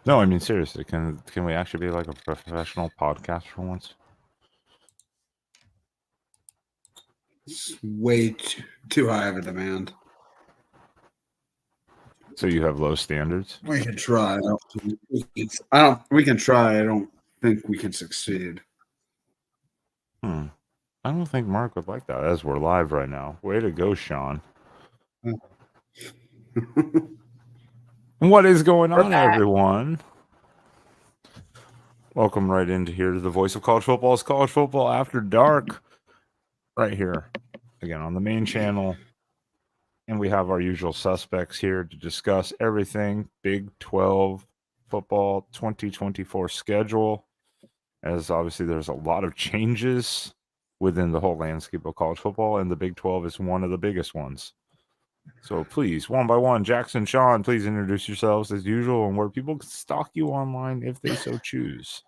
No, I mean seriously, can we actually be like a professional podcast for once? It's way too high of a demand. So you have low standards? We can try. We can try. I don't think we can succeed. I don't think Mark would like that as we're live right now. Way to go, Sean. What is going on, everyone? Welcome right into here to the voice of college football. It's College Football After Dark right here again on the main channel. And we have our usual suspects here to discuss everything Big 12 football 2024 schedule. As obviously there's a lot of changes within the whole landscape of college football, and the Big 12 is one of the biggest ones. So please, one by one, Jackson, Sean, please introduce yourselves as usual and where people can stalk you online if they so choose.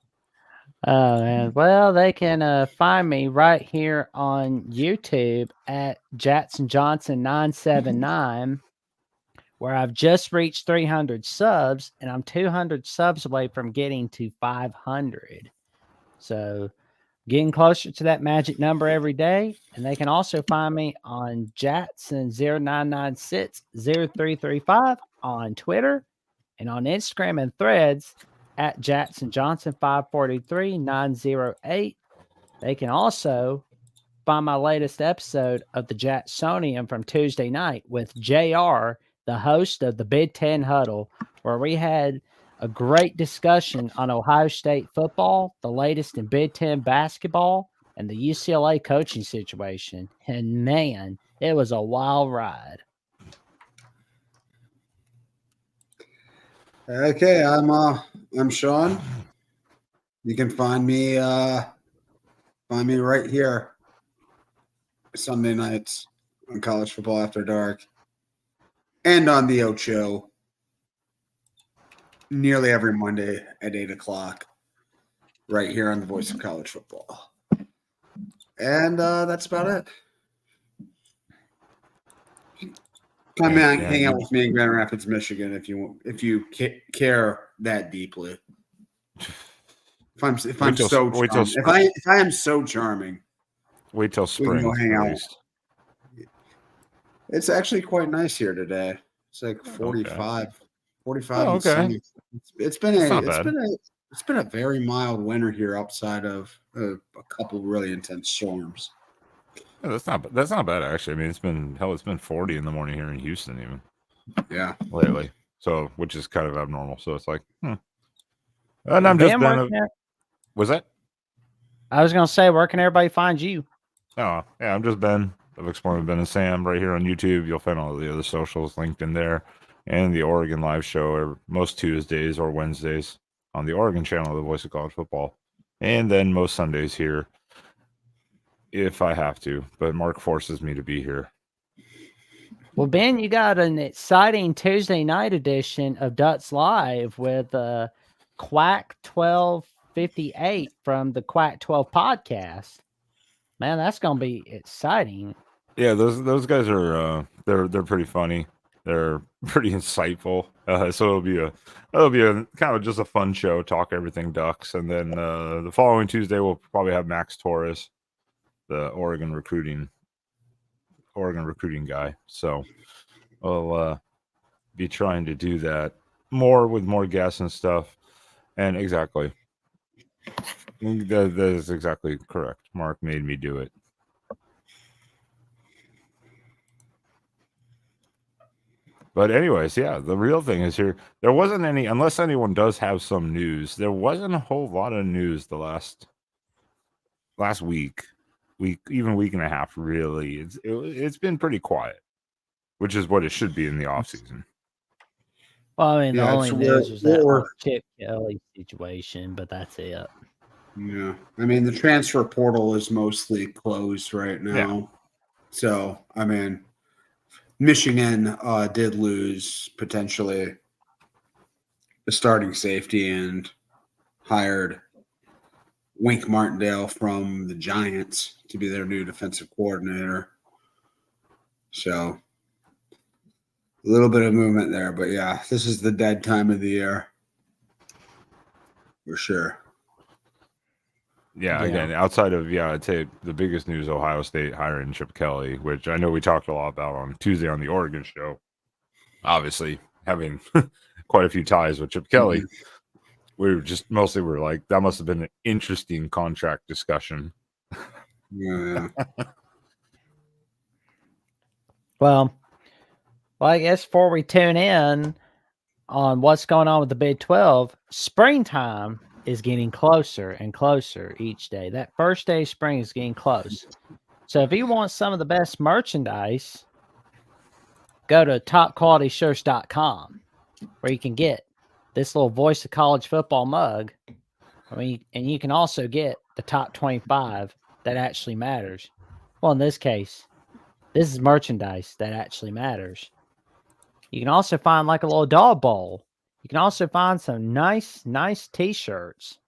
Oh, man. Well, they can find me right here on YouTube at Jackson Johnson 979, where I've just reached 300 subs, and I'm 200 subs away from getting to 500. So getting closer to that magic number every day. And they can also find me on Jackson09960335 on Twitter and on Instagram and Threads at Jackson Johnson 543-908. They can also find my latest episode of the Jacksonium from Tuesday night with JR, the host of the Big 10 Huddle, where we had a great discussion on Ohio State football, the latest in Big 10 basketball, and the UCLA coaching situation. And man, it was a wild ride. Okay, I'm Sean. You can find me right here Sunday nights on College Football After Dark and on the Ocho nearly every Monday at 8 o'clock right here on the Voice of College Football. And that's about it. Come and hang out with me in Grand Rapids, Michigan, if you care that deeply. If I am so charming, wait till spring. We can go hang out. It's actually quite nice here today. It's like 45. Okay. Sunny. It's been a very mild winter here outside of a couple really intense storms. Yeah, that's not bad actually. I mean, it's been 40 in the morning here in Houston even. Yeah, lately. So, which is kind of abnormal. So it's like, And I'm just was that? I was gonna say, where can everybody find you? Oh, yeah, I'm just Ben of Exploring Ben and Sam right here on YouTube. You'll find all the other socials linked in there, and the Oregon live show most Tuesdays or Wednesdays on the Oregon channel, the Voice of College Football, and then most Sundays here if I have to. But Mark forces me to be here. Well, Ben, you got an exciting Tuesday night edition of Ducks Live with Quack 1258 from the Quack 12 podcast. Man, that's gonna be exciting. Yeah, those guys are they're pretty funny. They're pretty insightful. So it'll be a kind of just a fun show, talk everything Ducks, and then the following Tuesday we'll probably have Max Torres, the Oregon recruiting guy. So we'll be trying to do that with more guests and stuff. And exactly, that is exactly correct. Mark made me do it. But anyways, yeah, the real thing is here. There wasn't any, unless anyone does have some news. There wasn't a whole lot of news the last week, even week and a half. Really, it's been pretty quiet, which is what it should be in the off season. Well, I mean, the only news was that Chip Kelly situation, but that's it. Yeah, I mean, the transfer portal is mostly closed right now. Yeah. So, I mean, Michigan did lose potentially the starting safety and hired Wink Martindale from the Giants to be their new defensive coordinator. So, a little bit of movement there, but yeah, this is the dead time of the year. for sure. Yeah, again, outside of, I'd say the biggest news, Ohio State hiring Chip Kelly, which I know we talked a lot about on Tuesday on the Oregon show. Obviously, having quite a few ties with Chip Kelly, we were just mostly like, that must have been an interesting contract discussion. Yeah. Well, I guess before we tune in on what's going on with the Big 12, springtime is getting closer and closer each day. That first day of spring is getting close. So if you want some of the best merchandise, go to topqualityshirts.com where you can get this little Voice of College Football mug. And you can also get the top 25 that actually matters. Well, in this case, this is merchandise that actually matters. You can also find like a little dog bowl. You can also find some nice t-shirts.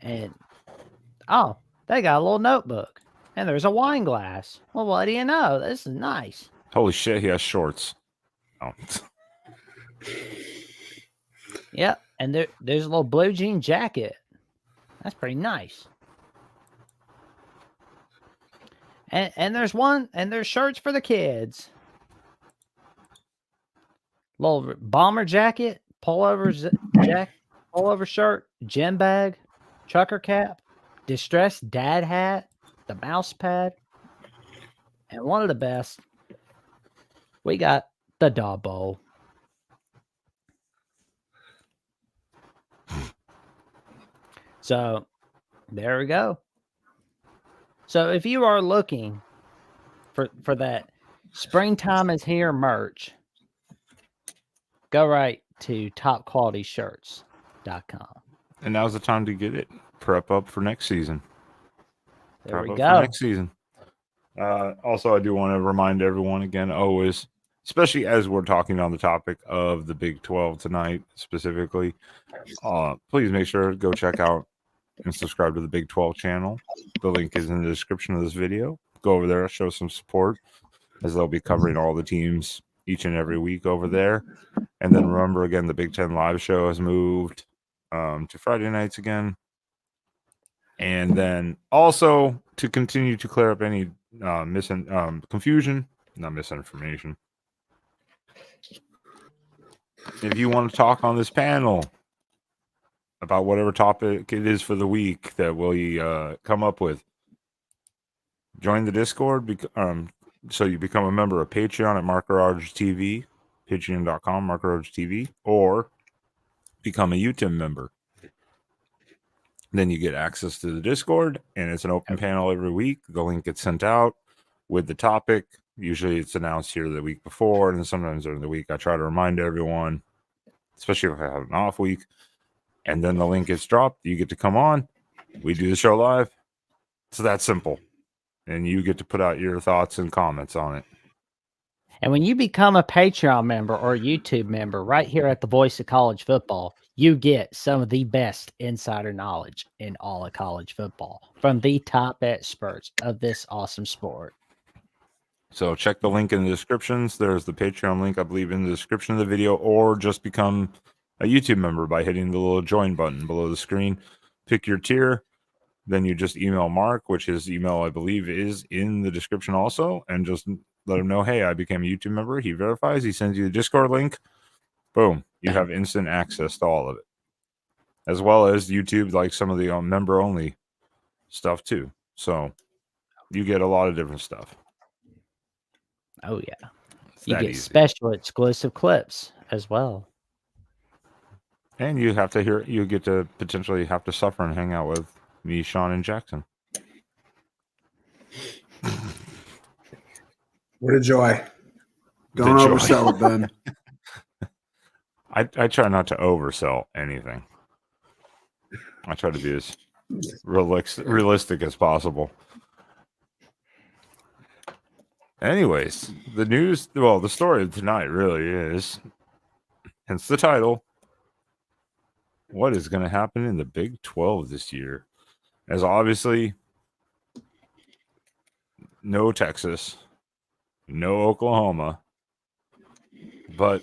And, oh, they got a little notebook. And there's a wine glass. Well, what do you know? This is nice. Holy shit, he has shorts. Oh. Yep. And there's a little blue jean jacket. That's pretty nice. And there's shirts for the kids. Little bomber jacket, pullover shirt, gym bag, trucker cap, distressed dad hat, the mouse pad, and one of the best, we got the dog bowl. So there we go. So if you are looking for that springtime is here merch, go right to topqualityshirts.com. And now's the time to get it. Prep up for next season. There we go. Next season. Also, I do want to remind everyone again, always, especially as we're talking on the topic of the Big 12 tonight specifically, please make sure to go check out and subscribe to the Big 12 channel. The link is in the description of this video. Go over there, show some support, as they'll be covering all the teams each and every week over there. And then remember, again, the Big 10 live show has moved to Friday nights again. And then also to continue to clear up any confusion, not misinformation. If you want to talk on this panel about whatever topic it is for the week that we come up with, join the Discord. So you become a member of Patreon at MarkRogersTV, patreon.com, MarkRogersTV, or become a YouTube member. Then you get access to the Discord, and it's an open panel every week. The link gets sent out with the topic. Usually it's announced here the week before, and then sometimes during the week I try to remind everyone, especially if I have an off week. And then the link gets dropped. You get to come on. We do the show live. It's that simple. And you get to put out your thoughts and comments on it. And when you become a Patreon member or a YouTube member right here at the Voice of College Football, you get some of the best insider knowledge in all of college football from the top experts of this awesome sport. So check the link in the descriptions. There's the Patreon link, I believe, in the description of the video, or just become a YouTube member by hitting the little join button below the screen. Pick your tier. Then you just email Mark, which his email, I believe, is in the description also, and just let him know, hey, I became a YouTube member. He verifies. He sends you the Discord link. Boom. You have instant access to all of it, as well as YouTube, like some of the member-only stuff, too. So you get a lot of different stuff. Oh, yeah. You get special exclusive clips as well. And you get to potentially have to suffer and hang out with me, Sean, and Jackson. What a joy. Don't oversell it, Ben. I try not to oversell anything. I try to be as realistic as possible. Anyways, the story of tonight really is, hence the title, what is going to happen in the Big 12 this year? As obviously, no Texas, no Oklahoma, but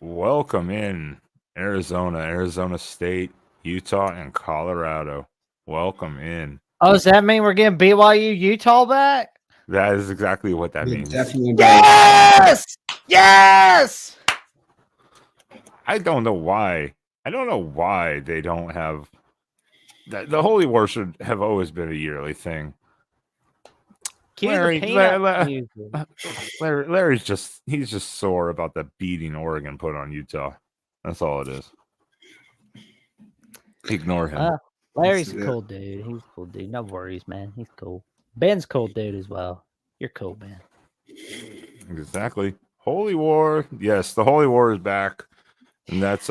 welcome in Arizona State, Utah and Colorado. Welcome in. Oh, does that mean we're getting BYU Utah back? That is exactly what that It means. definitely does. Yes! Yes! I don't know why. I don't know why they don't have the Holy War should have always been a yearly thing. Cue Larry, the peanut La- music. Larry's he's just sore about the beating Oregon put on Utah. That's all it is. Ignore him. Larry's a Yeah. cool dude. He's a cool dude. No worries, man. He's cool. Ben's a cool dude as well. You're cool, Ben. Exactly. Holy War. Yes, the Holy War is back. And that's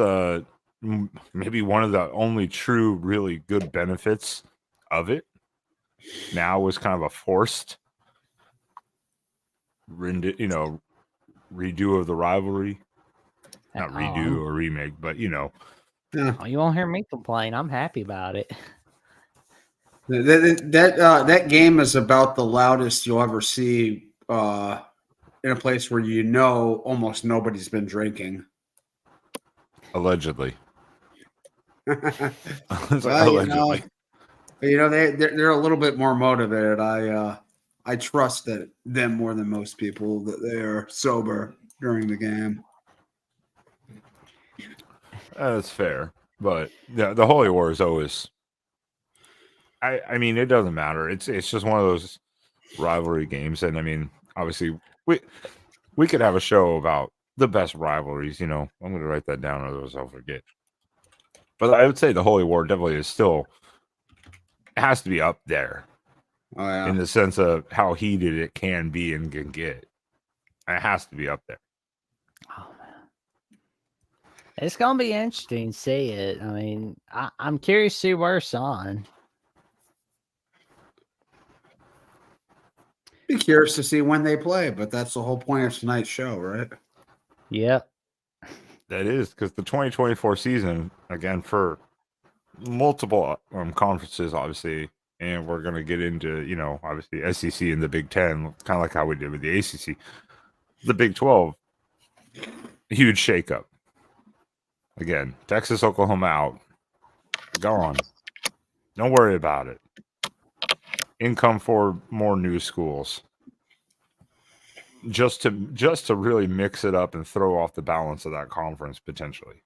maybe one of the only true really good benefits of it. Now was kind of a forced redo of the rivalry. Not redo or remake, but Yeah. Oh, you won't hear me complain. I'm happy about it. That game is about the loudest you'll ever see in a place where almost nobody's been drinking. allegedly. It's like, Well, allegedly. they're a little bit more motivated. I trust them more than most people that they are sober during the game. That's fair. But the Holy War is always I mean, it doesn't matter. It's just one of those rivalry games. And I mean, obviously we could have a show about the best rivalries, I'm gonna write that down, otherwise I'll forget. But I would say the Holy War definitely is still has to be up there. Oh yeah. In the sense of how heated it can be and can get. It has to be up there. Oh man, it's gonna be interesting to see it. I mean, I'm curious to see where it's on. Be curious to see when they play, but that's the whole point of tonight's show, right? Yep. That is because the 2024 season, again, for multiple conferences, obviously, and we're going to get into, obviously SEC and the Big 10, kind of like how we did with the ACC. The Big 12, huge shakeup. Again, Texas, Oklahoma out. Gone. Don't worry about it. Income for more new schools. Just to really mix it up and throw off the balance of that conference potentially.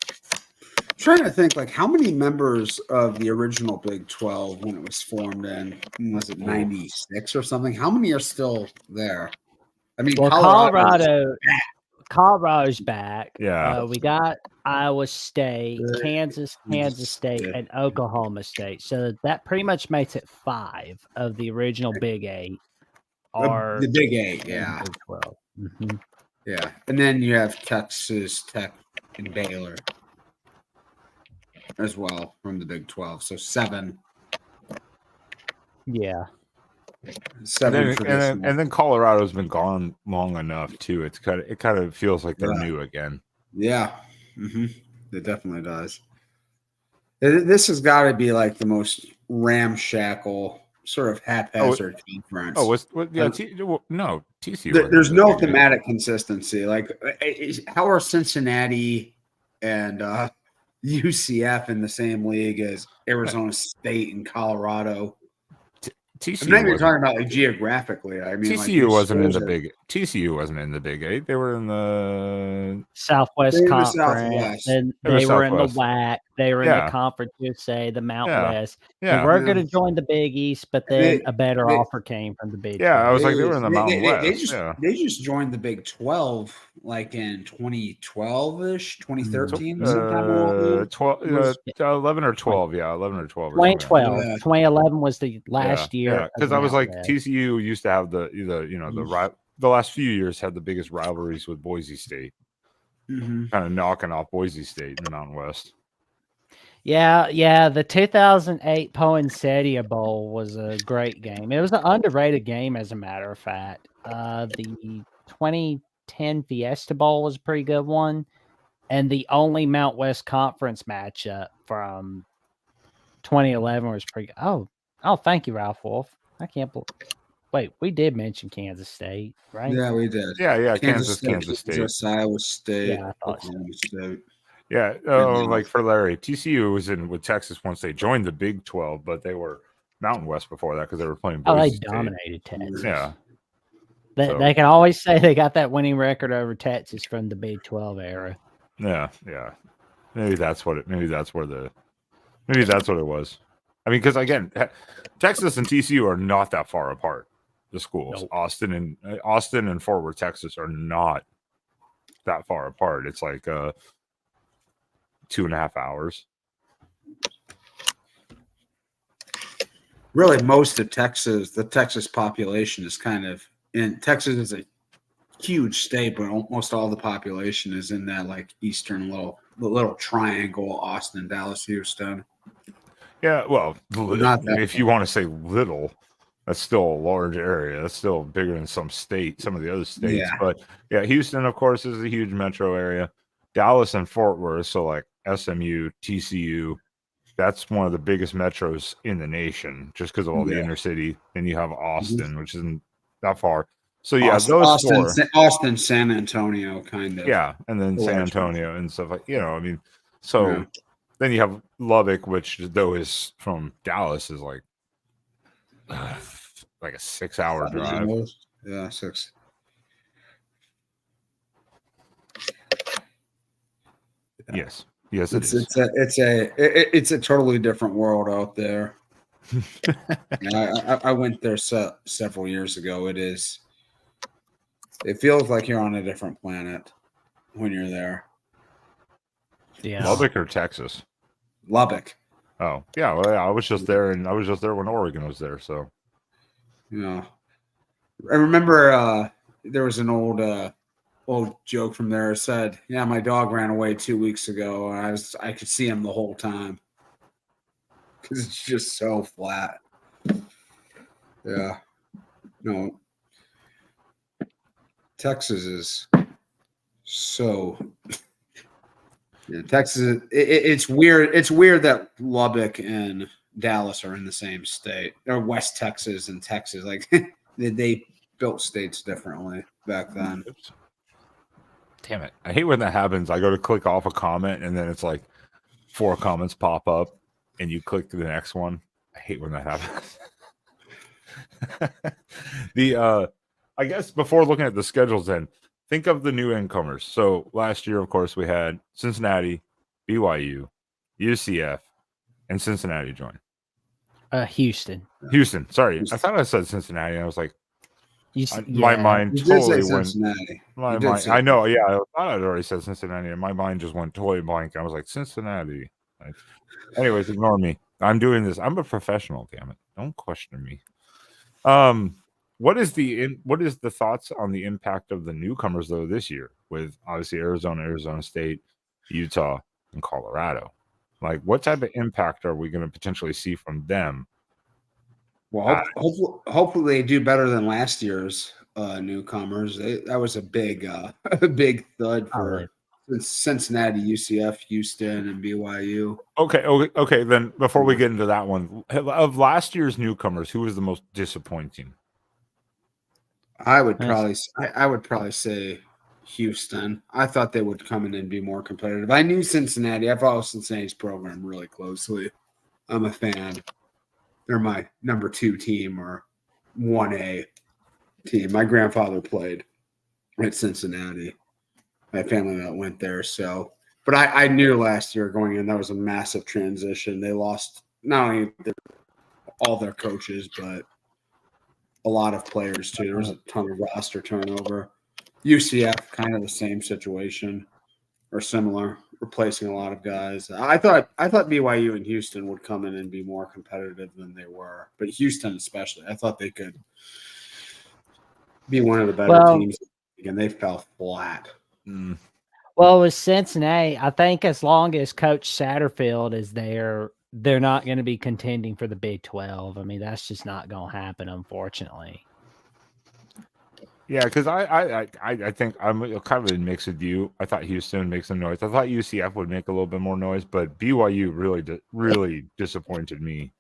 I'm trying to think, like, how many members of the original Big 12 when it was formed in, was it 96 or something? How many are still there? I mean, Well, Colorado's back. Yeah. We got Iowa State, Kansas State, and Oklahoma State. So that pretty much makes it 5 of the original Big 8. Are the Big 8, yeah. Big 12. Mm-hmm. Yeah. And then you have Texas Tech and Baylor as well from the Big 12. So 7. Yeah. 7 for this and then Colorado's been gone long enough too. It kind of feels like they're new again. Yeah. Mm-hmm. It definitely does. This has got to be like the most ramshackle sort of haphazard conference. No, TCU. There's no thematic consistency. Like, how are Cincinnati and UCF in the same league as Arizona State and Colorado? TCU I'm not even talking about like geographically. I mean, TCU wasn't in the Big. TCU wasn't in the Big 8. They were in the Southwest Conference, Southwest. and they were in the WAC. They were in the Conference USA, the Mountain West. Yeah, they were going to join the Big East, but then a better offer came from the Big 12. I was like, they were in the Mountain West. They just joined the Big 12 like in 2012-ish, 2013, sometime along 11 or 12. Yeah, 11 or 12. 2012. 2011 was the last year. Yeah, because I was like, TCU used to have the last few years had the biggest rivalries with Boise State, kind of knocking off Boise State in the Mountain West. Yeah. The 2008 Poinsettia Bowl was a great game. It was an underrated game, as a matter of fact. The 2010 Fiesta Bowl was a pretty good one, and the only Mount West Conference matchup from 2011 was pretty. Oh, thank you, Ralph Wolf. I can't believe. Wait, we did mention Kansas State, right? Yeah, we did. Yeah, Kansas State. Just Iowa State. Yeah, I thought so. State. Yeah, like for Larry, TCU was in with Texas once they joined the Big 12, but they were Mountain West before that because they were playing Oh, Boise they State. dominated Texas. Yeah, They can always say they got that winning record over Texas from the Big 12 era. yeah. Maybe that's what it. Maybe that's what it was. I mean, because again, Texas and TCU are not that far apart. The schools, Nope. Austin and Fort Worth, Texas, are not that far apart. It's like 2.5 hours. Really, most of Texas, the Texas population is kind of in Texas is a huge state, but almost all the population is in that like eastern little triangle: Austin, Dallas, Houston. Yeah, well, Not that if you want to say little, that's still a large area. That's still bigger than some of the other states. Yeah. But yeah, Houston, of course, is a huge metro area. Dallas and Fort Worth, so like SMU, TCU, that's one of the biggest metros in the nation just because of all the inner city. Then you have Austin, which isn't that far. So yeah, those four. Austin, San Antonio, kind of. Yeah, and then San Antonio and stuff like I mean, so then you have Lubbock, which though is from Dallas is like a 6-hour drive. Yeah, 6. Yes, it is. It's a totally different world out there. I went there several years ago. It feels like you're on a different planet when you're there. Yeah, Lubbock or Texas? Lubbock. Oh yeah, well, I was just there, and I was just there when Oregon was there. So, I remember there was an old joke from there. It said, "Yeah, my dog ran away 2 weeks ago, and I could see him the whole time because it's just so flat." Yeah, no, Texas is so. Yeah, Texas. It's weird. It's weird that Lubbock and Dallas are in the same state. Or West Texas and Texas. Like they built states differently back then. oops. Damn it! I hate when that happens. I go to click off a comment, and then it's like 4 comments pop up, and you click to the next one. I hate when that happens. I guess before looking at the schedules, then think of the new incomers. So last year, of course, we had Cincinnati, BYU, UCF, and Cincinnati join. Houston. Sorry, I thought I said Cincinnati. I was like, my mind totally went. Cincinnati. My mind. I know. Yeah, I thought I'd already said Cincinnati, and my mind just went totally blank. I was like, Cincinnati. Anyways, ignore me. I'm doing this. I'm a professional. Damn it! Don't question me. What is the thoughts on the impact of the newcomers though this year with obviously Arizona State, Utah, and Colorado? Like, what type of impact are we going to potentially see from them? Well, hopefully they do better than last year's newcomers. That was a big thud for Cincinnati, UCF, Houston, and BYU. Okay. Then before we get into that one, of last year's newcomers, who was the most disappointing? I would probably say Houston. I thought they would come in and be more competitive. I knew Cincinnati. I follow Cincinnati's program really closely. I'm a fan. They're my number 2 team or 1A team. My grandfather played at Cincinnati. My family that went there. But I knew last year going in that was a massive transition. They lost not only all their coaches, but a lot of players too. There was a ton of roster turnover. UCF, kind of the same situation or similar, replacing a lot of guys. I thought BYU and Houston would come in and be more competitive than they were, but Houston especially, I thought they could be one of the better teams, and they fell flat. Well, with Cincinnati, I think as long as Coach Satterfield is there, they're not going to be contending for the Big 12. I mean, that's just not going to happen, unfortunately. Yeah, because I think I'm kind of in mix with you. I thought Houston would make some noise. I thought UCF would make a little bit more noise, but BYU really disappointed me.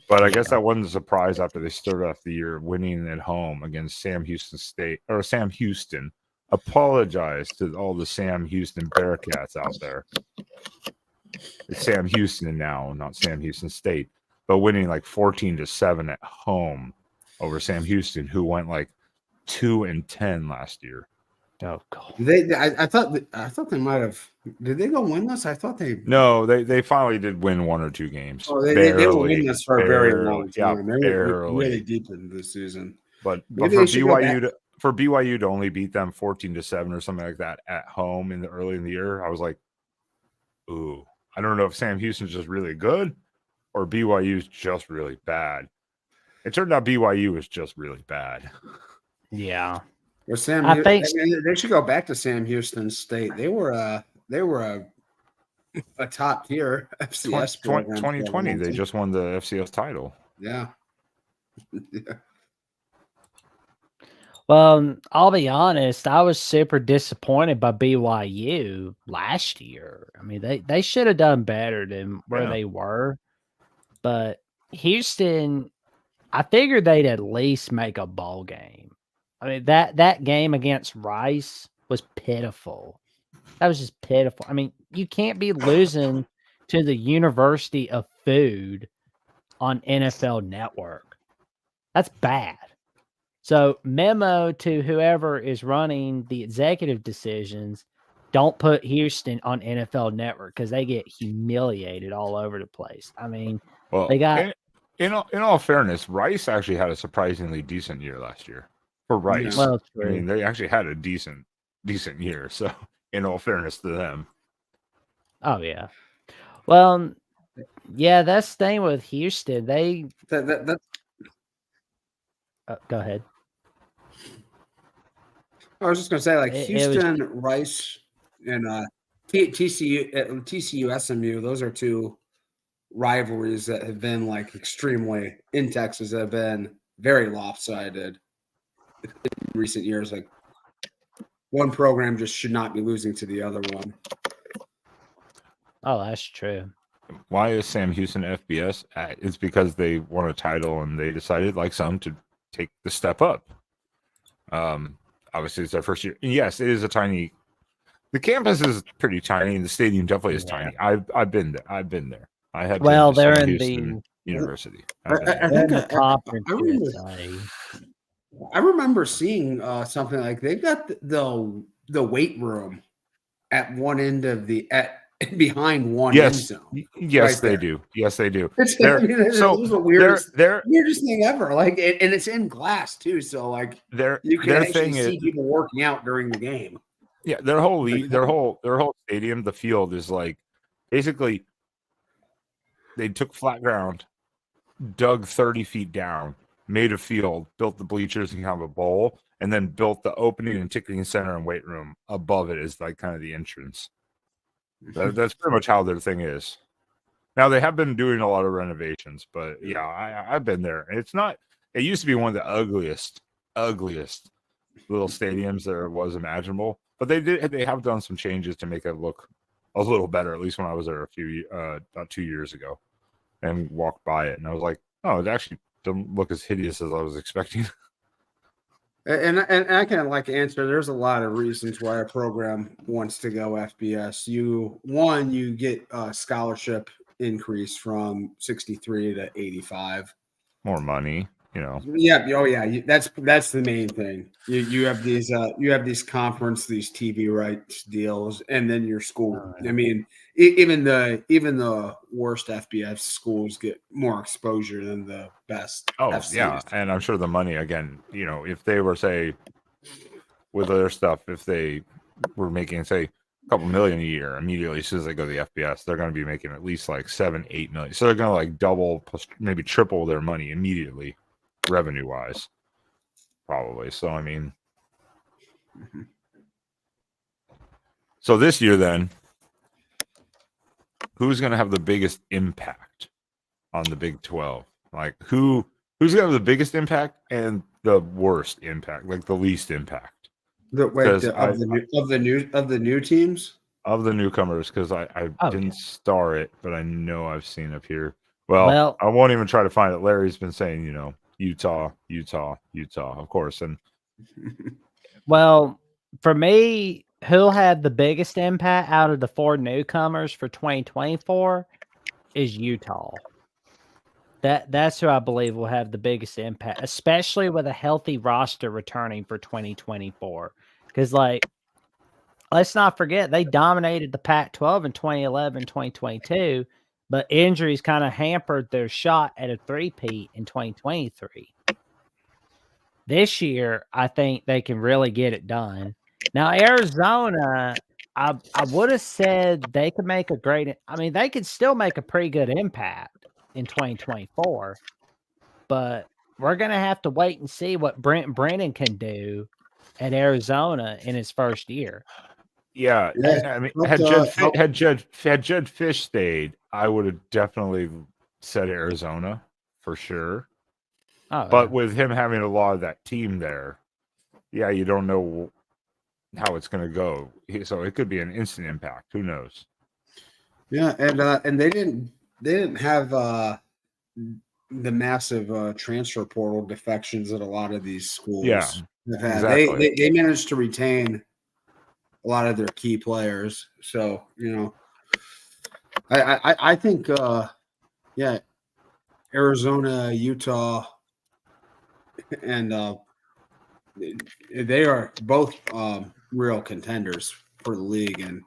But I guess that wasn't a surprise after they started off the year winning at home against Sam Houston, apologize to all the Sam Houston Bearcats out there. It's Sam Houston now, not Sam Houston State, but winning like 14-7 at home over Sam Houston, who went like 2-10 last year. Oh God. I thought they might have. Did they go winless? I thought they. No, they finally did win 1 or 2 games. Oh, they were winless for a very long time. Yeah, They were really deep into the season. But Maybe for they should go back. BYU to only beat them 14-7 or something like that at home early in the year, I was like, ooh, I don't know if Sam Houston's just really good or BYU's just really bad. It turned out BYU was just really bad. Yeah. Well, I think they should go back to Sam Houston State. They were a top tier FCS program. 2020, they just won the FCS title. Yeah. Yeah. Well, I'll be honest, I was super disappointed by BYU last year. I mean, they should have done better than where they were. But Houston, I figured they'd at least make a bowl game. I mean, that game against Rice was pitiful. That was just pitiful. I mean, you can't be losing to the University of Food on NFL Network. That's bad. So, memo to whoever is running the executive decisions, don't put Houston on NFL Network because they get humiliated all over the place. I mean, they got... In all fairness, Rice actually had a surprisingly decent year last year. For Rice, yeah. Well, I mean, they actually had a decent year. So, in all fairness to them. Oh, yeah. Well, yeah, that's the thing with Houston. They... That go ahead. I was just going to say, like, Houston, Rice, and TCU, SMU, those are 2 rivalries that have been, like, extremely, in Texas, have been very lopsided in recent years. Like, one program just should not be losing to the other one. Oh, that's true. Why is Sam Houston FBS? It's because they won a title and they decided, like some, to take the step up. Obviously, it's their first year. And yes, it is a tiny. The campus is pretty tiny, and the stadium definitely is tiny. I've been there. I have. Well, been to they're Sam in Houston University. I think the conference. I remember seeing something like they got the weight room at one end of behind one end zone. Yes, they do. Yes, they do. It's the weirdest thing ever. Like, and it's in glass too, so like you can actually see people working out during the game. Yeah, their whole stadium, the field is like basically they took flat ground, dug 30 feet down, made a field, built the bleachers and kind of a bowl, and then built the opening and ticketing center and weight room above it is like kind of the entrance. That's pretty much how their thing is. Now they have been doing a lot of renovations, but yeah, I've been there. It's not. It used to be one of the ugliest little stadiums there was imaginable. But they have done some changes to make it look a little better. At least when I was there about 2 years ago, and walked by it, and I was like, oh, it actually doesn't look as hideous as I was expecting. And I can answer. There's a lot of reasons why a program wants to go FBS. You get a scholarship increase from 63 to 85. More money, Yeah. Oh yeah. That's the main thing. You have these conference, these TV rights deals, and then your school. Oh, yeah. I mean, even the worst FBS schools get more exposure than the best. Oh FCs. Yeah, and I'm sure the money again. If they were with other stuff, if they were making a couple million a year immediately as soon as they go to the FBS, they're going to be making at least like 7-8 million. So they're going to double, plus maybe triple their money immediately, revenue wise, probably. So I mean, so this year then, who's going to have the biggest impact on the Big 12? Like who's going to have the biggest impact and the worst impact, like the least impact? Of the new teams, of the newcomers, because I didn't star it, but I know I've seen up here. Well, I won't even try to find it. Larry's been saying, Utah, of course, and well, for me, who'll have the biggest impact out of the 4 newcomers for 2024 is Utah. That's who I believe will have the biggest impact, especially with a healthy roster returning for 2024. Because, like, let's not forget, they dominated the Pac-12 in 2011, 2022, but injuries kind of hampered their shot at a three-peat in 2023. This year, I think they can really get it done. Now, Arizona, I would have said they could make a great. I mean, they could still make a pretty good impact in 2024, but we're gonna have to wait and see what Brent Brennan can do at Arizona in his first year. Yeah, Yeah, I mean, helped, had Judd helped- had Judd Fish stayed, I would have definitely said Arizona for sure. Oh, But with him having a lot of that team there, yeah, you don't know how it's going to go. So it could be an instant impact. Who knows? yeah, and they didn't have the massive transfer portal defections that a lot of these schools Yeah, have had. exactly. They managed to retain a lot of their key players. So, I think yeah, Arizona, Utah, and they are both real contenders for the league. And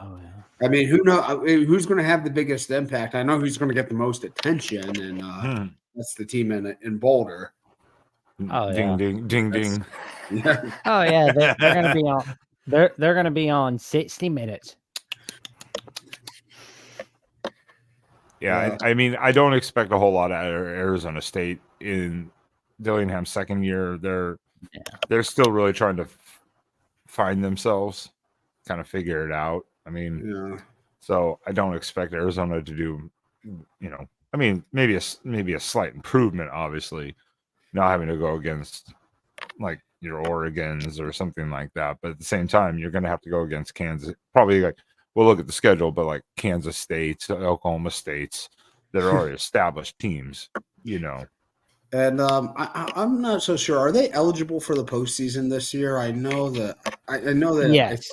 oh yeah. I mean, who's going to have the biggest impact? I know who's going to get the most attention, and that's the team in Boulder. Oh, ding, yeah. ding, ding, ding. Yeah. Oh yeah, they're gonna be on. They're gonna be on 60 minutes. Yeah, I mean, I don't expect a whole lot out of Arizona State in Dillingham's second year. They're still really trying to find themselves, kind of figure it out. I mean, Yeah. so I don't expect Arizona to do, I mean, maybe a slight improvement, obviously, not having to go against like your Oregons or something like that. But at the same time, you're going to have to go against Kansas. Probably like we'll look at the schedule, but like Kansas States, Oklahoma States, that are already established teams. And I'm not so sure. Are they eligible for the postseason this year? I know that. I know that. Yes.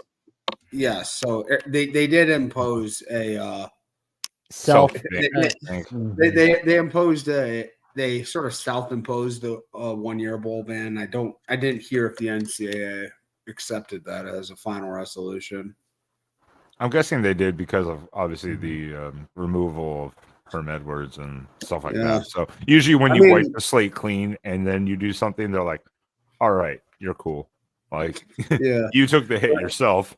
Yes. So they did impose a. Self. They imposed they sort of self-imposed a 1-year bowl ban. I didn't hear if the NCAA accepted that as a final resolution. I'm guessing they did because of obviously the removal of Herm Edwards and stuff like that. So usually when you wipe the slate clean and then you do something, they're like, "All right, you're cool." Like, yeah, you took the hit yourself.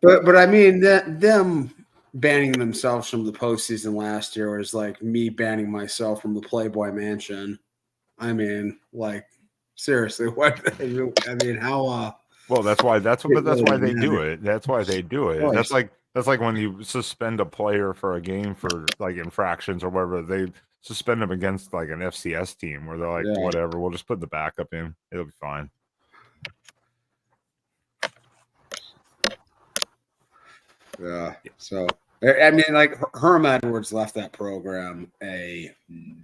But I mean them banning themselves from the postseason last year was like me banning myself from the Playboy Mansion. I mean, like seriously, what? I mean, how? Well, that's why they do it. That's why they do it. That's like when you suspend a player for a game for like infractions or whatever. They suspend them against like an FCS team where they're like, whatever, we'll just put the backup in. It'll be fine. Yeah. So I mean, like Herm Edwards left that program a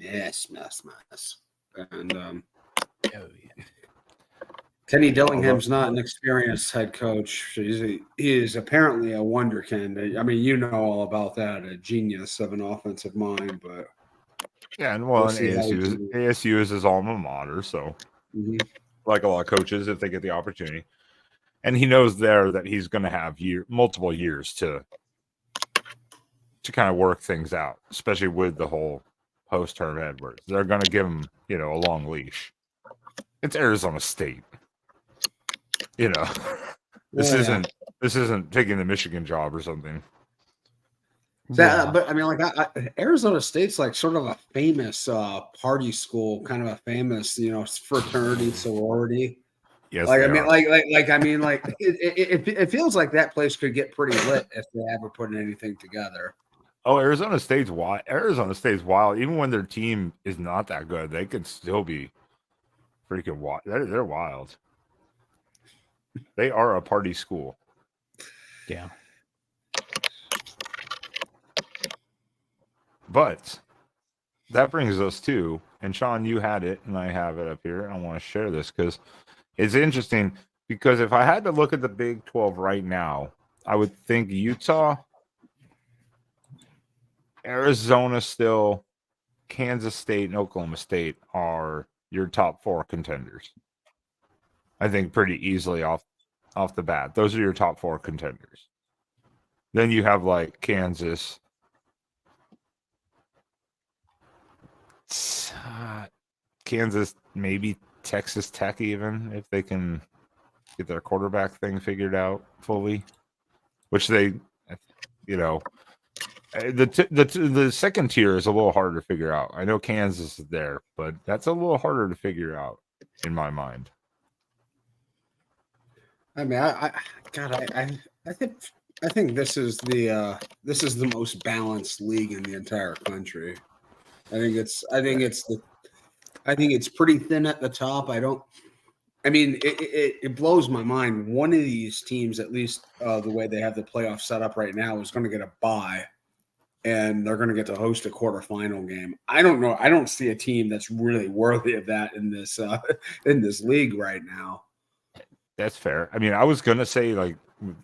mess, and Kenny Dillingham's not an experienced head coach. He is apparently a wonderkind. I mean, you know all about that, a genius of an offensive mind. But yeah, and ASU is his alma mater, so like a lot of coaches, if they get the opportunity, and he knows there that he's going to have multiple years to kind of work things out, especially with the whole post Herm Edwards. They're going to give him, a long leash. It's Arizona State. This isn't taking the Michigan job or something. But I mean, like Arizona State's like sort of a famous party school, kind of a famous, fraternity, sorority. Yes, like I mean, like it feels like that place could get pretty lit if they ever put anything together. Oh, Arizona State's wild. Arizona State's wild. Even when their team is not that good, they could still be freaking wild. They're wild. They are a party school. Yeah. But that brings us to, and Sean, you had it, and I have it up here. I want to share this because it's interesting. Because if I had to look at the Big 12 right now, I would think Utah, Arizona still, Kansas State, and Oklahoma State are your top 4 contenders. I think pretty easily off the bat. Those are your top 4 contenders. Then you have like Kansas, maybe Texas Tech, even if they can get their quarterback thing figured out fully, which they, the second tier is a little harder to figure out. I know Kansas is there, but that's a little harder to figure out in my mind. I mean, I think this is the most balanced league in the entire country. I think it's pretty thin at the top. It blows my mind. One of these teams, at least the way they have the playoff set up right now, is going to get a bye, and they're going to get to host a quarterfinal game. I don't know. I don't see a team that's really worthy of that in this league right now. That's fair. I mean, I was going to say, like,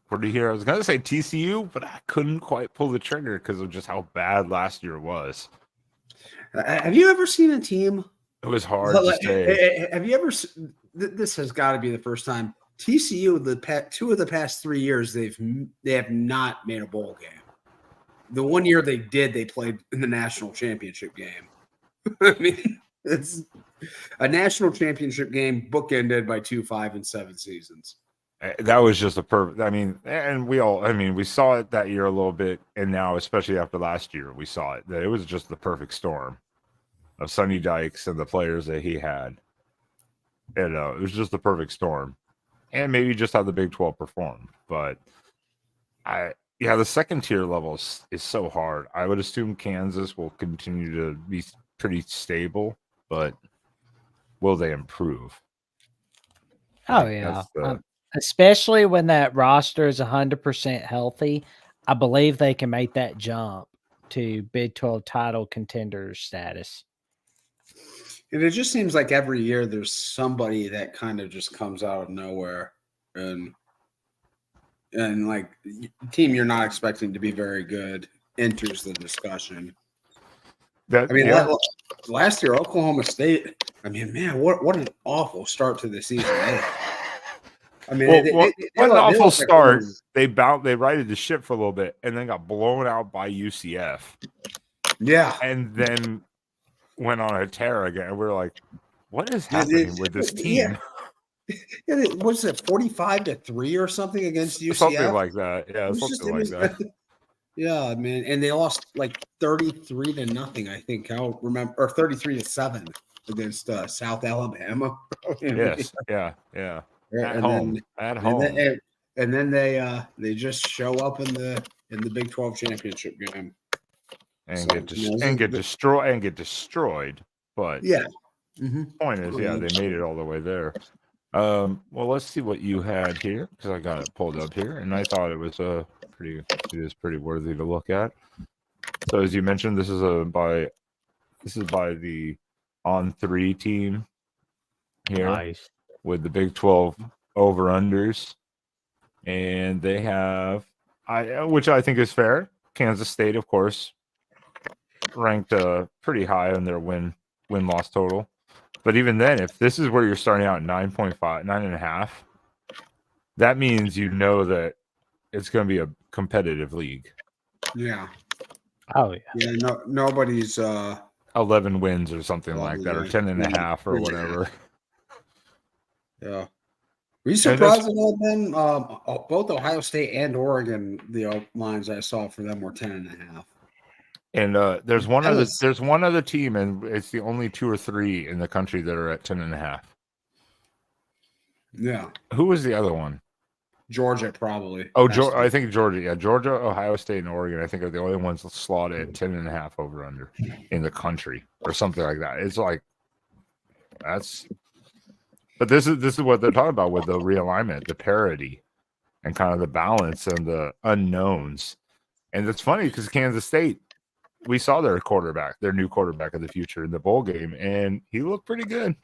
what do you hear? I was going to say TCU, but I couldn't quite pull the trigger because of just how bad last year was. Have you ever seen a team? It was hard to say. Have you ever? This has got to be the first time. TCU, two of the past 3 years, they have not made a bowl game. The one year they did, they played in the national championship game. I mean, it's a national championship game bookended by 2 5-7 seasons. That was just a perfect. I mean, and we saw it that year a little bit, and now, especially after last year, we saw it. That it was just the perfect storm of Sonny Dykes and the players that he had. And it was just the perfect storm, and maybe just how the Big 12 performed. But the second tier level is so hard. I would assume Kansas will continue to be pretty stable, but will they improve? Oh yeah. Especially when that roster is 100% healthy, I believe they can make that jump to Big 12 title contender status. And it just seems like every year there's somebody that kind of just comes out of nowhere and like team you're not expecting to be very good enters the discussion. Last year, Oklahoma State, I mean, man, what an awful start to the season. I mean, what an awful start. They righted the ship for a little bit and then got blown out by UCF. Yeah. And then went on a tear again. And we're like, what is happening with this team? Yeah, was it 45-3 or something against UCF? Something like that. Yeah, that. Yeah, man. And they lost like 33-0, I think. I'll remember, or 33-7 against South Alabama. Yes. Yeah. At home. And then they just show up in the Big 12 championship game and get destroyed. But yeah, point is, they made it all the way there. Well, let's see what you had here because I got it pulled up here, and I thought it was pretty worthy to look at. So as you mentioned, this is by the On3 team here. Nice. With the Big 12 over-unders. And they have, which I think is fair, Kansas State, of course, ranked pretty high on their win-loss total. But even then, if this is where you're starting out at 9.5, that means you know that it's going to be a competitive league. Yeah. Oh, yeah. Yeah, nobody's 11 wins or something like that, or 10.5 or whatever. Yeah. Were you surprised at all, Ben? Both Ohio State and Oregon, the lines I saw for them were 10.5. And there's one other team, and it's the only 2 or 3 in the country that are at 10.5. Yeah. Who was the other one? Georgia, probably. Oh, I think Georgia. Yeah, Georgia, Ohio State, and Oregon. I think are the only ones slotted at 10.5 over under in the country, or something like that. It's like that's. But this is what they're talking about with the realignment, the parity, and kind of the balance and the unknowns. And it's funny because Kansas State, we saw their new quarterback of the future in the bowl game, and he looked pretty good.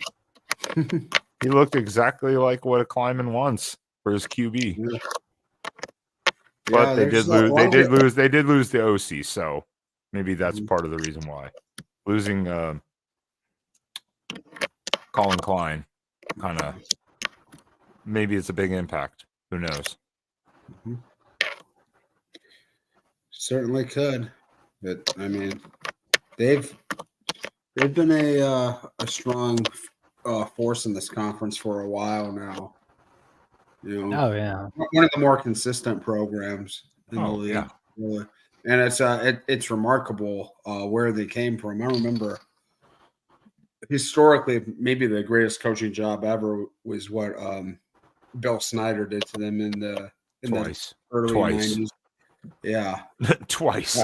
He looked exactly like what a Kleiman wants for his QB. Yeah. But Yeah, they there's did a lose. lot They of did it. lose. They did lose the OC. So maybe that's Mhm. part of the reason why losing Colin Klein kind of maybe it's a big impact. Who knows? Certainly could, but I mean, they've been a strong force in this conference for a while now. You know, Oh yeah. one of the more consistent programs in the Oh, league, yeah. really. And it's remarkable where they came from. I remember historically, maybe the greatest coaching job ever was what Bill Snyder did to them in the Twice. early '90s. Yeah, Twice.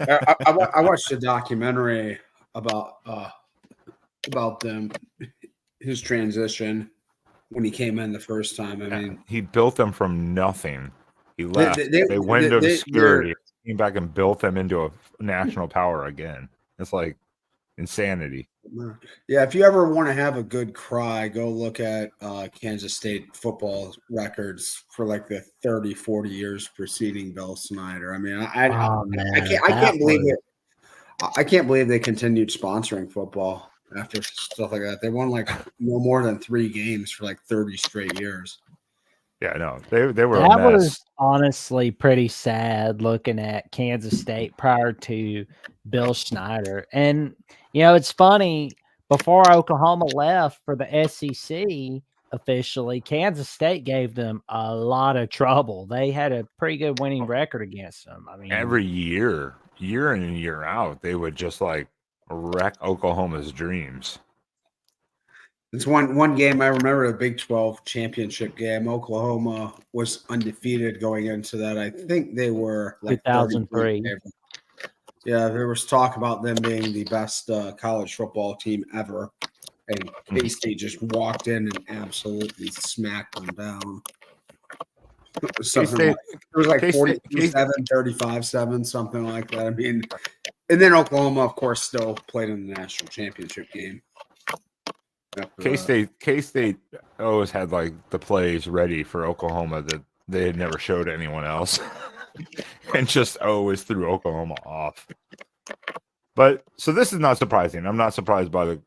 I watched a documentary about them, his transition when he came in the first time. I mean, He built them from nothing. He they left. they, They went into they're obscurity. Came back and built them into a national power again. It's like insanity. yeah. If you ever want to have a good cry, go look at Kansas State football records for like the 30, 40 years preceding Bill Snyder. I mean, Oh man, I that can't believe was it. I can't believe they continued sponsoring football after stuff like that. They won like no more than 3 games for like 30 straight years. Yeah, no, they were a that was mess. honestly pretty sad looking at Kansas State prior to Bill Schneider. And you know, it's funny, before Oklahoma left for the SEC officially, Kansas State gave them a lot of trouble. They had a pretty good winning record against them. I mean, Every year in and year out, they would just like wreck Oklahoma's dreams. It's one game I remember, the Big 12 championship game. Oklahoma was undefeated going into that. I think they were like 2003. 30. Yeah, there was talk about them being the best college football team ever, and K-State just walked in and absolutely smacked them down. Something like it was like 42-7, 35-7, something like that. I mean, and then Oklahoma, of course, still played in the national championship game. K-State always had like the plays ready for Oklahoma that they had never showed anyone else, and just always threw Oklahoma off. But so this is not surprising. I'm not surprised by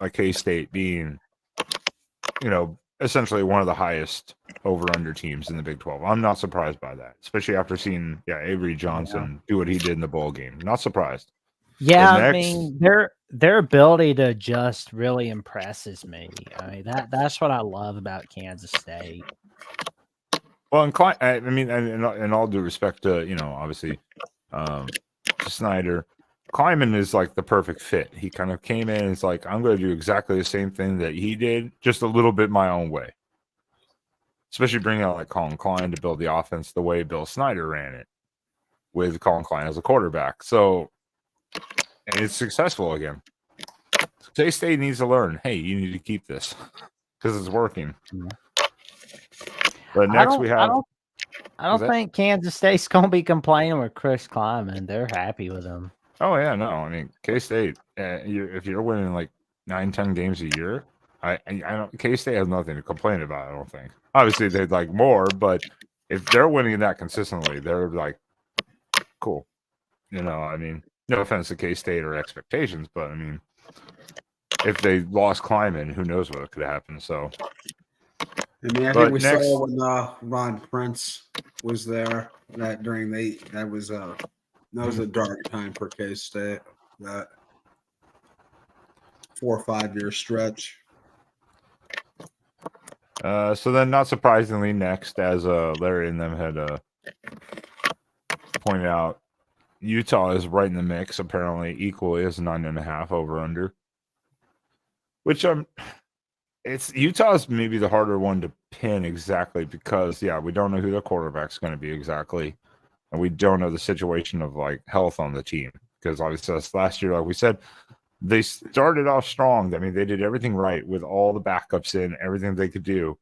K-State being, you know, essentially one of the highest over/under teams in the Big 12. I'm not surprised by that, especially after seeing Avery Johnson do what he did in the bowl game. Not surprised. Yeah, The I next- mean their ability to adjust really impresses me. I mean that's what I love about Kansas State. Well, I mean, in all due respect to, you know, obviously, to Snyder, Kleiman is like the perfect fit. He kind of came in and it's like, I'm going to do exactly the same thing that he did, just a little bit my own way. Especially bringing out like Colin Klein to build the offense the way Bill Snyder ran it, with Colin Klein as a quarterback. So, and it's successful again. K-State needs to learn, hey, you need to keep this because it's working. But next we have... I don't think Kansas State's going to be complaining with Chris Kleiman. They're happy with him. Oh, yeah, no. I mean, K-State, if you're winning like 9-10 games a year, I don't. K-State has nothing to complain about, I don't think. Obviously, they'd like more, but if they're winning that consistently, they're like, cool. You know, I mean, no offense to K-State or expectations, but I mean, if they lost Kleiman, who knows what could happen. So, I mean, I think we saw when Ron Prince was there that was a dark time for K-State. That 4 or 5 year stretch. So then, not surprisingly, next, as Larry and them had pointed out, Utah is right in the mix, apparently equally as 9.5 over/under. Which it's Utah's maybe the harder one to pin exactly because we don't know who their quarterback's going to be exactly, and we don't know the situation of like health on the team because obviously last year, like we said, they started off strong. I mean, they did everything right with all the backups in, everything they could do,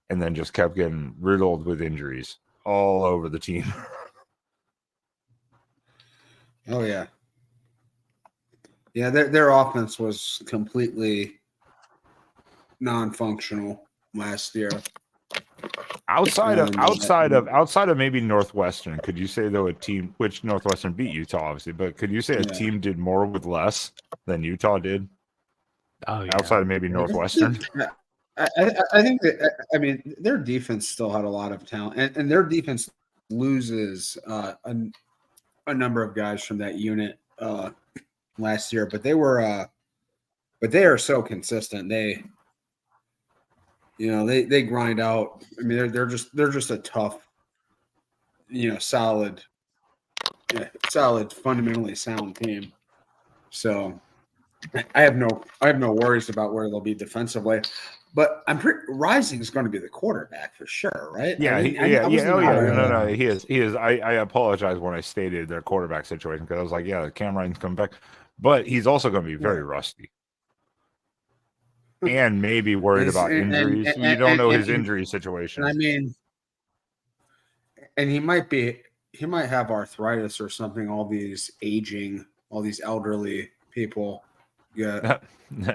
and then just kept getting riddled with injuries all over the team. Oh yeah, their offense was completely non-functional last year. Outside of maybe Northwestern, could you say though a team, which Northwestern beat Utah obviously, but could you say a team did more with less than Utah did? Oh yeah. Outside of maybe Northwestern. I think that, I mean, their defense still had a lot of talent, and their defense loses a number of guys from that unit last year, but they are so consistent. They grind out. I mean, they're just a tough, solid, fundamentally sound team. So I have no worries about where they'll be defensively. But Rising is going to be the quarterback for sure, right? Yeah, no, he is. I apologize when I stated their quarterback situation because I was like, yeah, Cam Rising's coming back, but he's also going to be very rusty, and maybe worried about injuries. You don't know his injury situation. I mean, and he might have arthritis or something. All these elderly people. Yeah,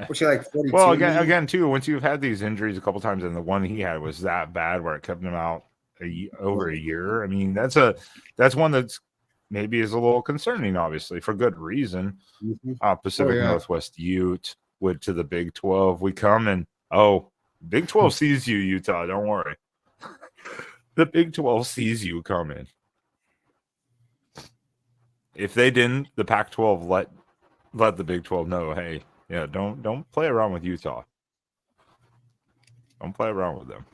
which are like 42. Well, again, too. Once you've had these injuries a couple times, and the one he had was that bad, where it kept him out over a year. I mean, that's one that's maybe is a little concerning, obviously for good reason. Pacific Northwest Ute went to the Big 12. We come and Big 12 sees you, Utah. Don't worry, the Big 12 sees you coming. If they didn't, the Pac-12 let the Big 12 know, hey, yeah, don't play around with Utah. Don't play around with them.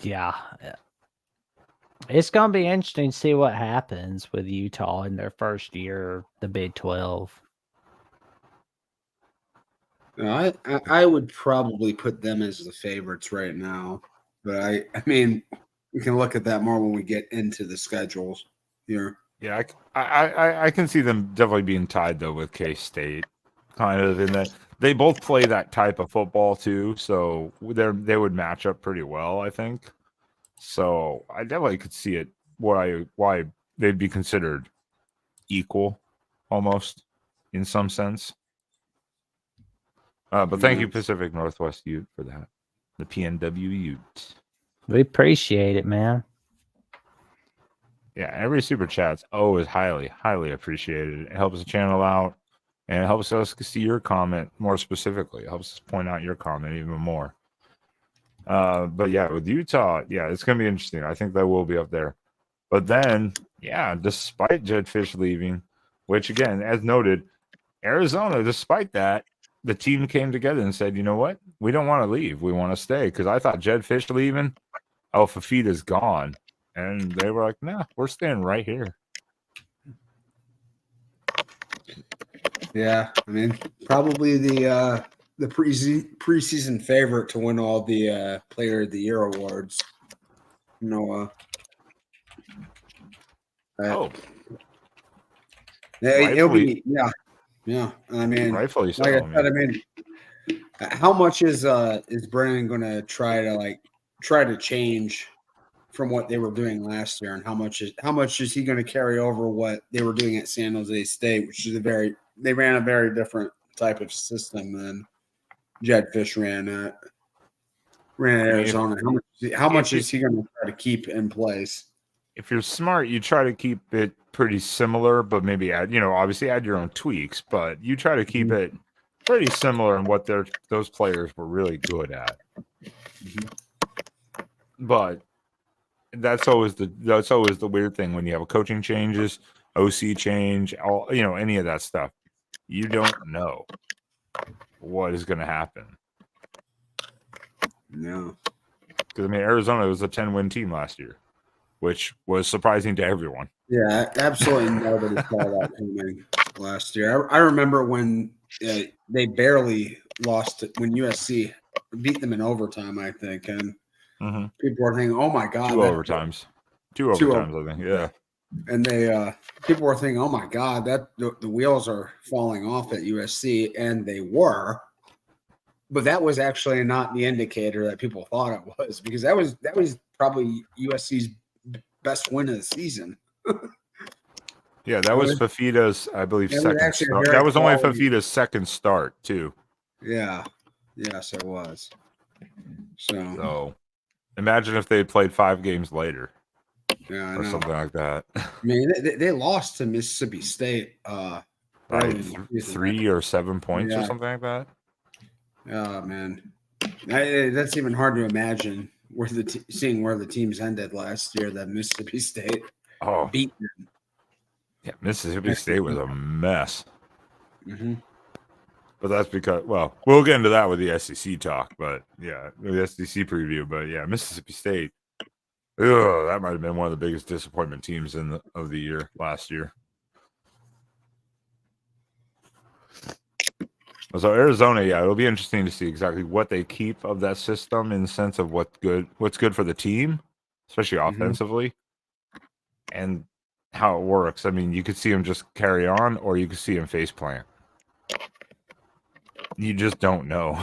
Yeah. It's going to be interesting to see what happens with Utah in their first year, the Big 12. I would probably put them as the favorites right now, but I mean, we can look at that more when we get into the schedules here. Yeah, I can see them definitely being tied though with K-State, kind of in that they both play that type of football too, so they would match up pretty well, I think. So I definitely could see it why they'd be considered equal, almost in some sense. But thank you, Pacific Northwest Ute, for that. The PNW Ute. We appreciate it, man. Yeah, every super chat's always highly, highly appreciated. It helps the channel out, and it helps us see your comment more specifically. It helps us point out your comment even more. But yeah, with Utah, yeah, it's going to be interesting. I think that will be up there. But then, yeah, despite Jedd Fisch leaving, which again, as noted, Arizona, despite that, the team came together and said, you know what? We don't want to leave. We want to stay. Because I thought Jedd Fisch leaving, Fafita's gone. And they were like, nah, we're staying right here. Yeah, I mean, probably the preseason favorite to win all the Player of the Year awards. Yeah. It'll be yeah. I mean, rightfully so. Like I said, I mean, how much is Brennan going to try to change from what they were doing last year, and how much is he going to carry over what they were doing at San Jose State, which is they ran a very different type of system than Jedd Fisch ran at Arizona. How much is he going to try to keep in place? If you're smart, you try to keep it pretty similar, but maybe obviously add your own tweaks, but you try to keep it pretty similar in what those players were really good at. But that's always the weird thing when you have a coaching changes, OC change, any of that stuff. You don't know what is going to happen. No. Because, I mean, Arizona was a 10-win team last year, which was surprising to everyone. Yeah, absolutely nobody saw that coming last year. I remember when they barely lost it, when USC beat them in overtime, I think, and people were thinking, "Oh my God!" Two overtimes, I think. Yeah, and people were thinking, "Oh my God, that the wheels are falling off at USC," and they were. But that was actually not the indicator that people thought it was, because that was probably USC's best win of the season. Yeah, that was Fafita's, I believe, It was second actually a start. very That was only quality- Fafita's second start, too. Yeah. Yes, it was. So imagine if they played 5 games later Yeah, I or know. something like that. I mean, they lost to Mississippi State By early in the season, 3 or 7 points or Yeah. something like that. Oh man, that's even hard to imagine. Seeing where the teams ended last year, that Mississippi State Oh, beat them. yeah, Mississippi State was a mess. Mm-hmm. But that's because, well, we'll get into that with the SEC talk. But yeah, the SEC preview. But yeah, Mississippi State. Ugh, that might have been one of the biggest disappointment teams of the year last year. So Arizona, yeah, it'll be interesting to see exactly what they keep of that system in the sense of what's good for the team, especially offensively, and how it works. I mean, you could see them just carry on, or you could see them face plant. You just don't know.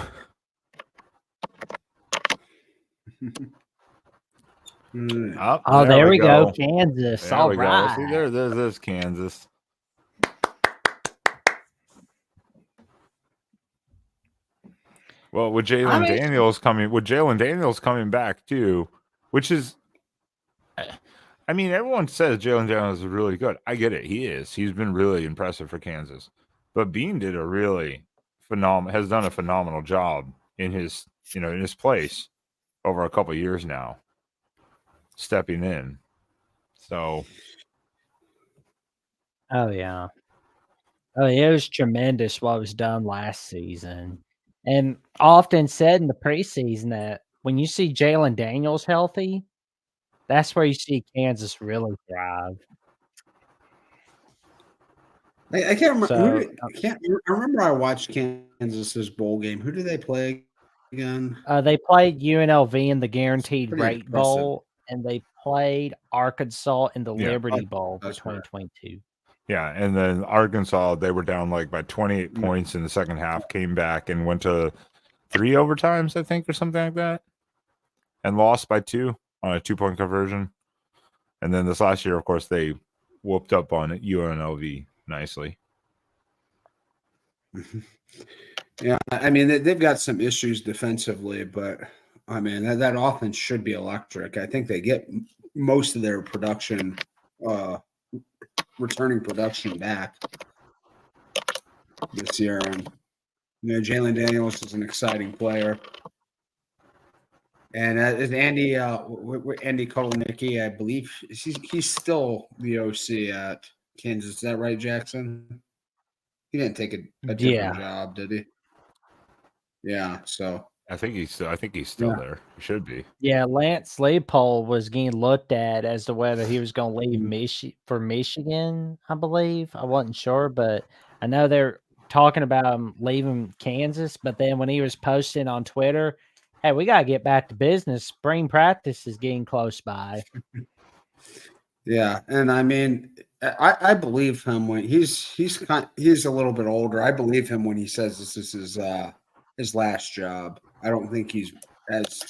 Oh, there we go. Kansas. There All we right. go. See, there's Kansas. Well, with Jalen Daniels coming back too, which is, I mean, everyone says Jalen Daniels is really good. I get it. He is. He's been really impressive for Kansas. But Bean did a really has done a phenomenal job in his place over a couple of years now, stepping in. So. Oh yeah. Oh, it was tremendous what was done last season. And often said in the preseason that when you see Jalen Daniels healthy, that's where you see Kansas really thrive. I can't remember. I remember I watched Kansas's bowl game. Who did they play again? They played UNLV in the Guaranteed Rate impressive. Bowl, and they played Arkansas in the Liberty Bowl for 2022. Yeah, and then Arkansas, they were down like by 28 points in the second half, came back and went to 3 overtimes, I think, or something like that, and lost by 2 on a 2-point conversion. And then this last year, of course, they whooped up on UNLV nicely. Yeah, I mean, they've got some issues defensively, but I mean, that offense should be electric. I think they get most of their production, returning production back this year. And Jalen Daniels is an exciting player. And Andy Kotelnicki, I believe he's still the OC at Kansas. Is that right, Jackson? He didn't take a different job, did he? Yeah. So I think he's still there. He should be. Yeah, Lance Leipold was getting looked at as to whether he was going to leave for Michigan. I believe I wasn't sure, but I know they're talking about him leaving Kansas. But then when he was posting on Twitter, hey, we got to get back to business. Spring practice is getting close by. Yeah, and I mean, I believe him when he's a little bit older. I believe him when he says this is his last job. I don't think he's as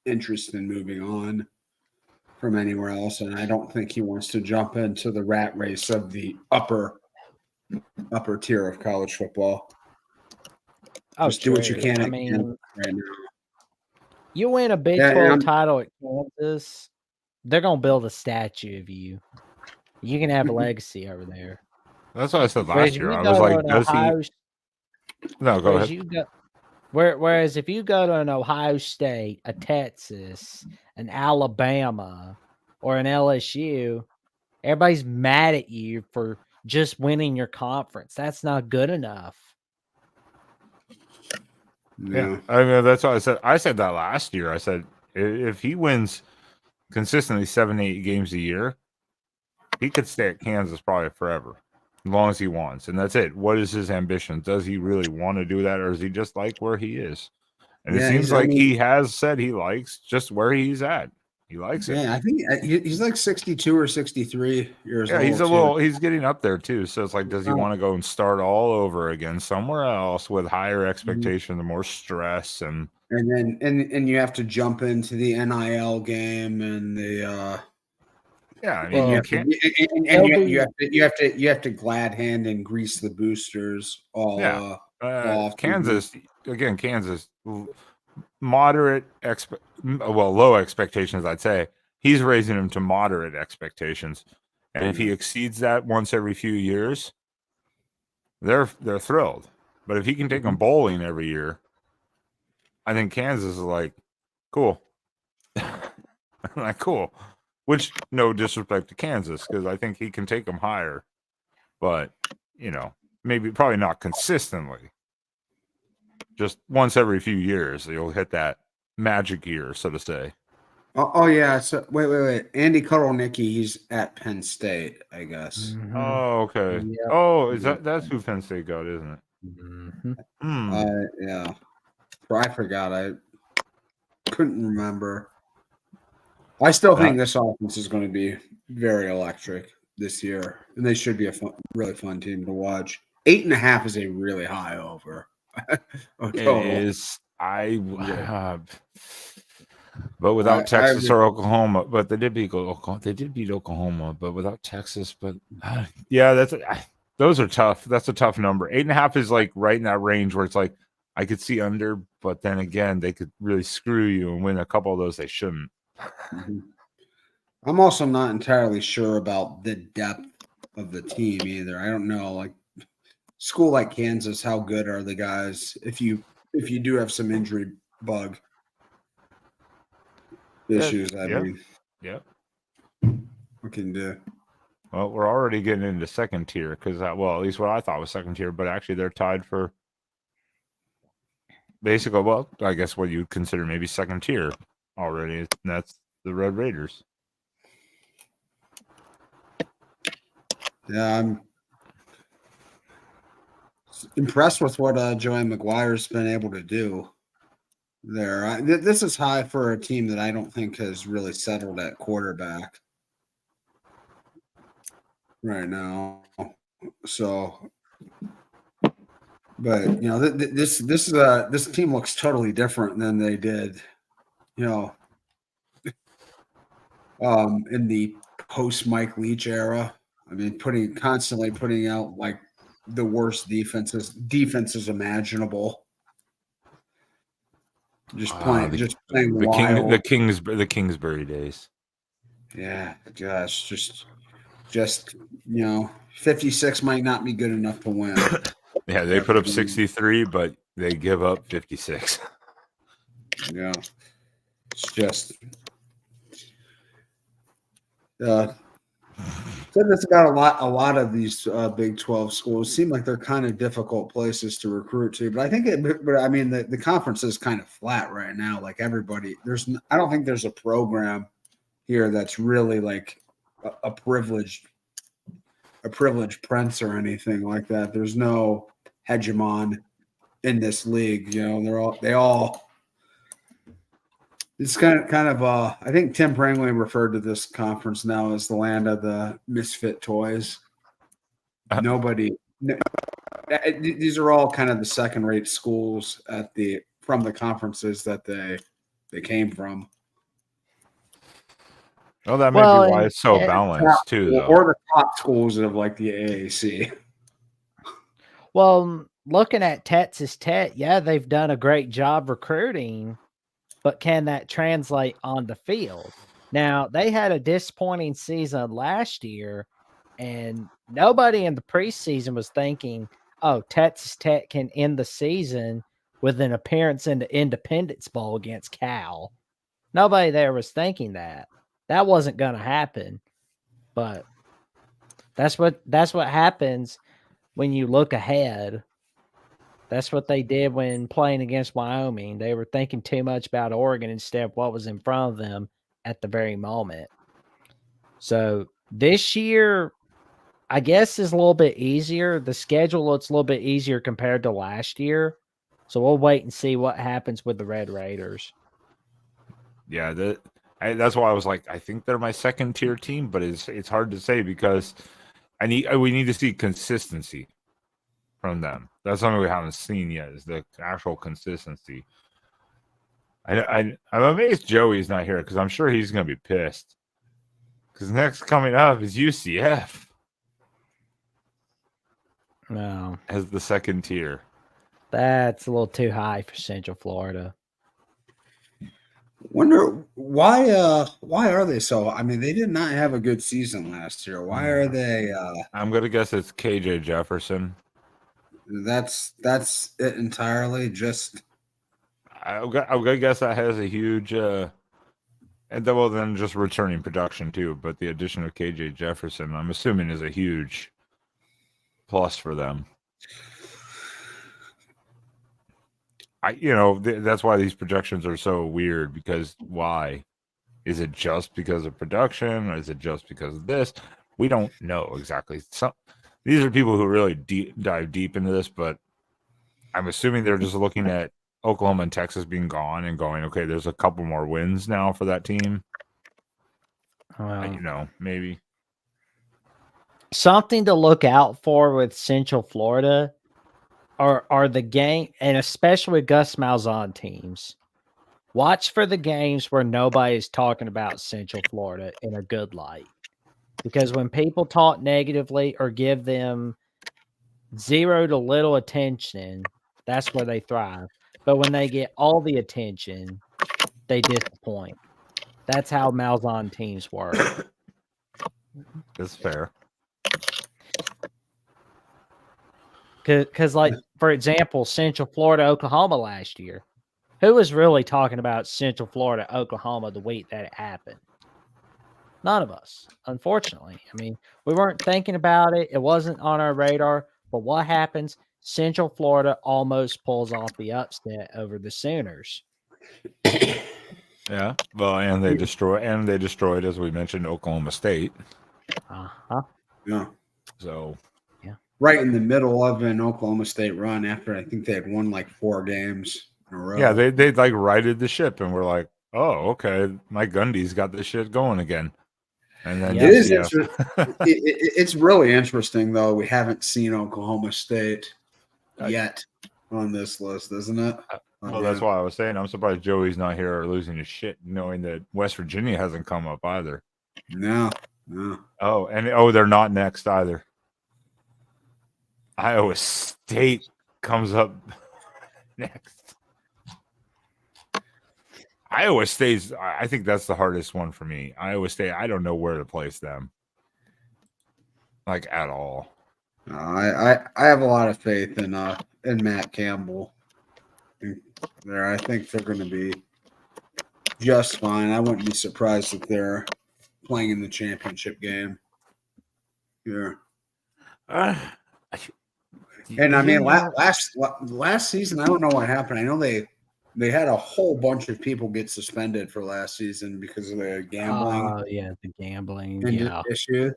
interested in moving on from anywhere else, and I don't think he wants to jump into the rat race of the upper tier of college football. Just do what you can. I mean, right now. You win a Big 12 title at Kansas, they're going to build a statue of you. You can have a legacy over there. That's what I said last year. I was like, does he? No, go ahead. Whereas if you go to an Ohio State, a Texas, an Alabama, or an LSU, everybody's mad at you for just winning your conference. That's not good enough. Yeah, I mean, that's what I said. I said that last year. I said if he wins consistently 7-8 games a year, he could stay at Kansas probably forever, as long as he wants. And that's it. What is his ambition? Does he really want to do that, or is he just like where he is? And it seems like he has said he likes just where he's at. He likes it. Yeah, I think he's like 62 or 63 years old. Yeah, he's getting up there too. So it's like, does he want to go and start all over again somewhere else with higher expectations and more stress and then you have to jump into the NIL game and the Yeah, I mean, And Well, you can't. you have to glad hand and grease the boosters all. Yeah. Off Kansas, again, moderate, low expectations, I'd say. He's raising them to moderate expectations. And if he exceeds that once every few years, they're thrilled. But if he can take them bowling every year, I think Kansas is like, cool. Like, cool. Which, no disrespect to Kansas, because I think he can take them higher. But, probably not consistently. Just once every few years, you'll hit that magic year, so to say. Oh yeah. So wait. Andy Kotelnicki, he's at Penn State, I guess. mhm. Oh, okay. Yep. Oh, that's who Penn State got, isn't it? Mhm. Yeah. I forgot. I couldn't remember. I still think this offense is going to be very electric this year, and they should be a really fun team to watch. 8.5 is a really high over. It is. But without Texas or Oklahoma, but they did beat Oklahoma, but without Texas, but yeah, those are tough. That's a tough number. 8.5 is like right in that range where it's like I could see under, but then again, they could really screw you and win a couple of those they shouldn't. I'm also not entirely sure about the depth of the team either. I don't know, like school like Kansas, how good are the guys if you do have some injury bug issues? I mean, what can you do? Well, we're already getting into second tier because at least what I thought was second tier, but actually they're tied for basically, well, I guess what you'd consider maybe second tier already. And that's the Red Raiders. Yeah, I'm impressed with what Joey McGuire's been able to do there. This is high for a team that I don't think has really settled at quarterback right now. So, but this team looks totally different than they did, in the post Mike Leach era. I mean, constantly putting out like the worst defenses imaginable. Just playing wild. The Kingsbury days. Yeah, gosh, just 56 might not be good enough to win. Yeah, they put up 63, but they give up 56. Yeah, it's just. Said this about a lot of these Big 12 schools seem like they're kind of difficult places to recruit to, but I think the conference is kind of flat right now. Like everybody, I don't think there's a program here that's really like a privileged prince or anything like that. There's no hegemon in this league. They all. It's kind of I think Tim Prangley referred to this conference now as the land of the misfit toys. These are all kind of the second-rate schools from the conferences that they came from. Well, that may be why it's so balanced too, though. Or the top schools of like the AAC. Well, looking at Texas Tech, yeah, they've done a great job recruiting. But can that translate on the field? Now, they had a disappointing season last year, and nobody in the preseason was thinking, oh, Texas Tech can end the season with an appearance in the Independence Bowl against Cal. Nobody there was thinking that. That wasn't going to happen. But that's what happens when you look ahead. That's what they did when playing against Wyoming. They were thinking too much about Oregon instead of what was in front of them at the very moment. So this year, I guess, is a little bit easier. The schedule looks a little bit easier compared to last year. So we'll wait and see what happens with the Red Raiders. Yeah, that's why I was like, I think they're my second tier team, but it's hard to say because we need to see consistency from them. That's something we haven't seen yet, is the actual consistency. I'm amazed Joey's not here because I'm sure he's going to be pissed. Because next coming up is UCF No, as the second tier. that's a little too high for Central Florida. Wonder why are they so? I mean, they did not have a good season last year. Why are they I'm gonna guess it's KJ Jefferson. that's it entirely? Just I'm gonna guess that has a huge and then just returning production too. But the addition of KJ Jefferson, I'm assuming, is a huge plus for them. That's why these projections are so weird. Because why? Is it just because of production, or is it just because of this? We don't know exactly. These are people who really dive deep into this, but I'm assuming they're just looking at Oklahoma and Texas being gone and going, okay, there's a couple more wins now for that team. Maybe. Something to look out for with Central Florida are the game, and especially Gus Malzahn teams. Watch for the games where nobody's talking about Central Florida in a good light. Because when people talk negatively or give them zero to little attention, that's where they thrive. But when they get all the attention, they disappoint. That's how Malzahn teams work. That's fair. Because, like, for example, Central Florida, Oklahoma last year. Who was really talking about Central Florida, Oklahoma the week that it happened? None of us, unfortunately. I mean, we weren't thinking about it. It wasn't on our radar. But what happens? Central Florida almost pulls off the upset over the Sooners. Yeah. Well, and they destroyed, as we mentioned, Oklahoma State. Uh-huh. yeah. So right in the middle of an Oklahoma State run after I think they had won like 4 games in a row. yeah, they like righted the ship, and we're like, oh, okay, Mike Gundy's got this shit going again. And then it's really interesting though. We haven't seen Oklahoma State yet on this list, isn't it? Well, that's why I was saying I'm surprised Joey's not here or losing his shit, knowing that West Virginia hasn't come up either. No. Oh, and they're not next either. Iowa State comes up next. Iowa State's, I think that's the hardest one for me. Iowa State, I don't know where to place them, like at all. I have a lot of faith in Matt Campbell. There, I think they're going to be just fine. I wouldn't be surprised if they're playing in the championship game. Yeah. And I mean, last season, I don't know what happened. I know they had a whole bunch of people get suspended for last season because of the gambling. Oh, yeah, the gambling issue.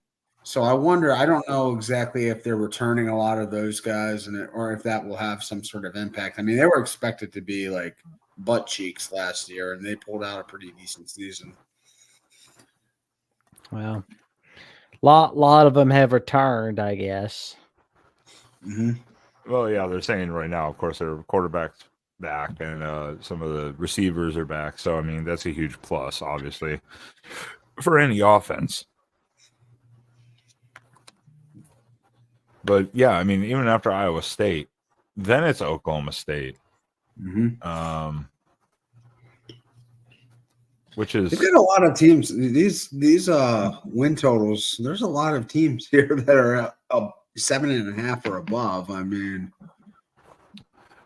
So I wonder. I don't know exactly if they're returning a lot of those guys, or if that will have some sort of impact. I mean, they were expected to be like butt cheeks last year, and they pulled out a pretty decent season. Well, lot of them have returned, I guess. Mm-hmm. Well, yeah, they're saying right now, of course, their quarterback's back and some of the receivers are back. So, I mean, that's a huge plus, obviously, for any offense. But, yeah, I mean, even after Iowa State, then it's Oklahoma State. Mm-hmm. Which is... They've got a lot of teams. These win totals, there's a lot of teams here that are 7.5 or above. I mean...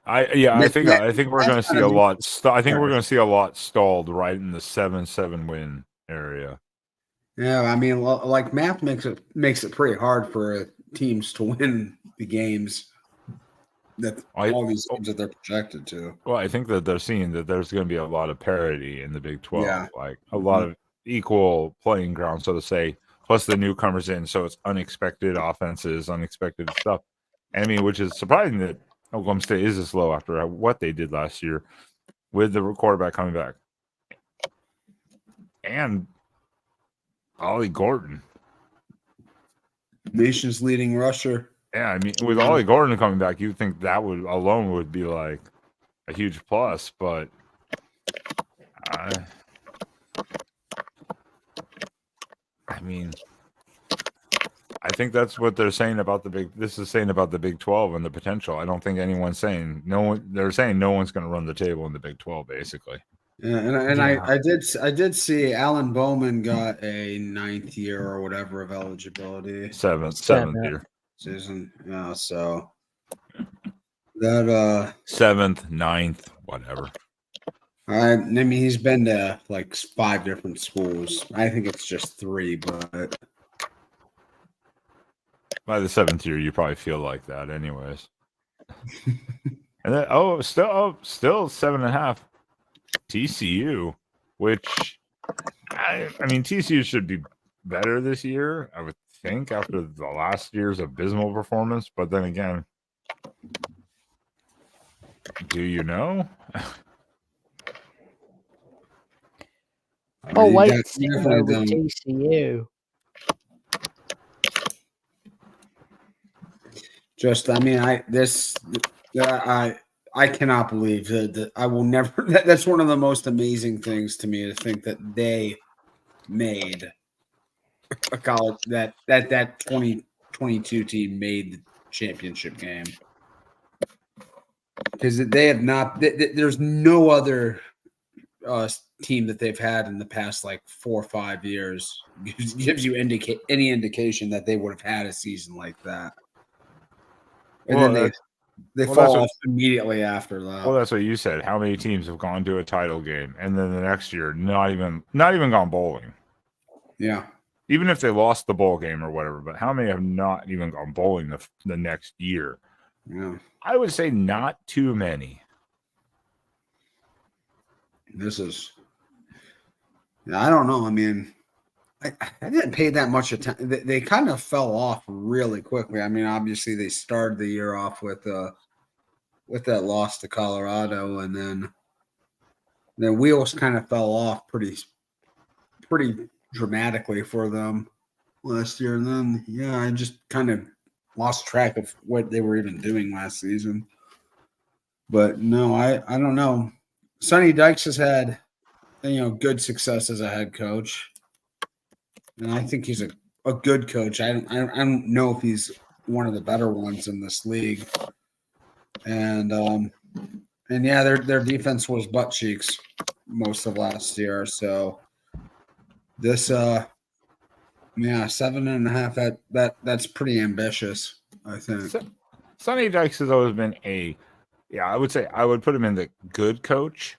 I think we're going to see a lot. I think we're going to see a lot stalled right in the 7-7 win area. Yeah, I mean, like math makes it pretty hard for teams to win the games that all these games that they're projected to. Well, I think that they're seeing that there's going to be a lot of parity in the Big 12, like a lot of equal playing ground, so to say. Plus the newcomers in, so it's unexpected offenses, unexpected stuff. I mean, which is surprising that Oklahoma State is this low after what they did last year with the quarterback coming back. And Ollie Gordon. Nation's leading rusher. Yeah, I mean, with Ollie Gordon coming back, you'd think that would be like a huge plus, but I mean, I think that's what they're saying about the Big 12 and the potential. I don't think anyone's saying they're saying no one's going to run the table in the Big 12, basically. Yeah, and Yeah. I did see Alan Bowman got a 9th year or whatever of eligibility Seventh year. season. Yeah, so that 7th, 9th, whatever. I mean he's been to like 5 different schools. I think it's just 3, but By the 7th year, you probably feel like that, anyways. And then still 7.5. TCU, which I mean TCU should be better this year, I would think, after the last year's abysmal performance. But then again, do you know? Oh, you wait, got see definitely with them- TCU. Just, I mean, I cannot believe that I will never. That's one of the most amazing things to me to think that they made a college that 2022 team made the championship game because they have not. There's no other team that they've had in the past like 4 or 5 years gives you any indication that they would have had a season like that. And Well, then they well, fall off immediately after that. Well, that's what you said. How many teams have gone to a title game and then the next year not even gone bowling? Yeah. Even if they lost the bowl game or whatever, but how many have not even gone bowling the next year? Yeah. I would say not too many. I don't know. I mean, I didn't pay that much attention. They kind of fell off really quickly. I mean, obviously they started the year off with that loss to Colorado, and then the wheels kind of fell off pretty dramatically for them last year. And then I just kind of lost track of what they were even doing last season. But no, I don't know. Sonny Dykes has had good success as a head coach. And I think he's a good coach. I don't know if he's one of the better ones in this league. And yeah, their defense was butt cheeks most of last year. So this 7.5 that's pretty ambitious, I think. Sonny Dykes has always been I would say I would put him in the good coach,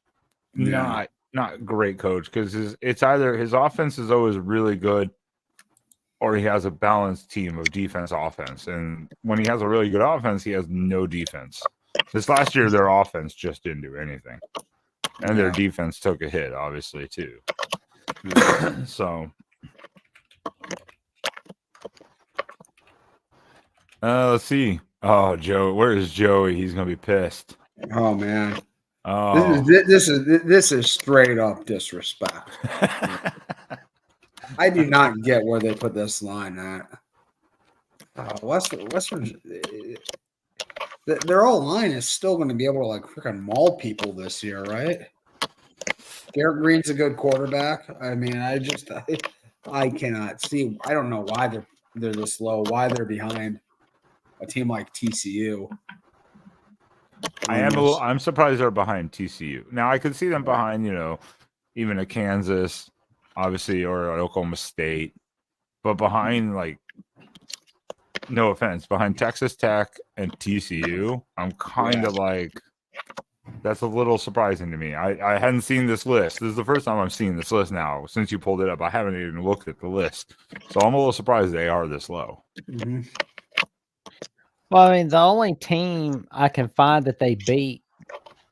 not great coach, because it's either his offense is always really good or he has a balanced team of defense offense. And when he has a really good offense, he has no defense. This last year, their offense just didn't do anything. And their defense took a hit, obviously, too. So, let's see. Oh, Joe, where is Joey? He's going to be pissed. Oh, man. Oh. This is straight up disrespect. I do not get where they put this line at. Western, their whole line is still going to be able to like freaking maul people this year, right? Garrett Green's a good quarterback. I mean, I cannot see. I don't know why they're this low. Why they're behind a team like TCU. I'm surprised they're behind TCU. Now I could see them behind, even a Kansas, obviously, or an Oklahoma State, but behind no offense, behind Texas Tech and TCU, I'm kind of that's a little surprising to me. I hadn't seen this list. This is the first time I'm seeing this list now. Since you pulled it up, I haven't even looked at the list. So I'm a little surprised they are this low. Mm-hmm. Well, I mean, the only team I can find that they beat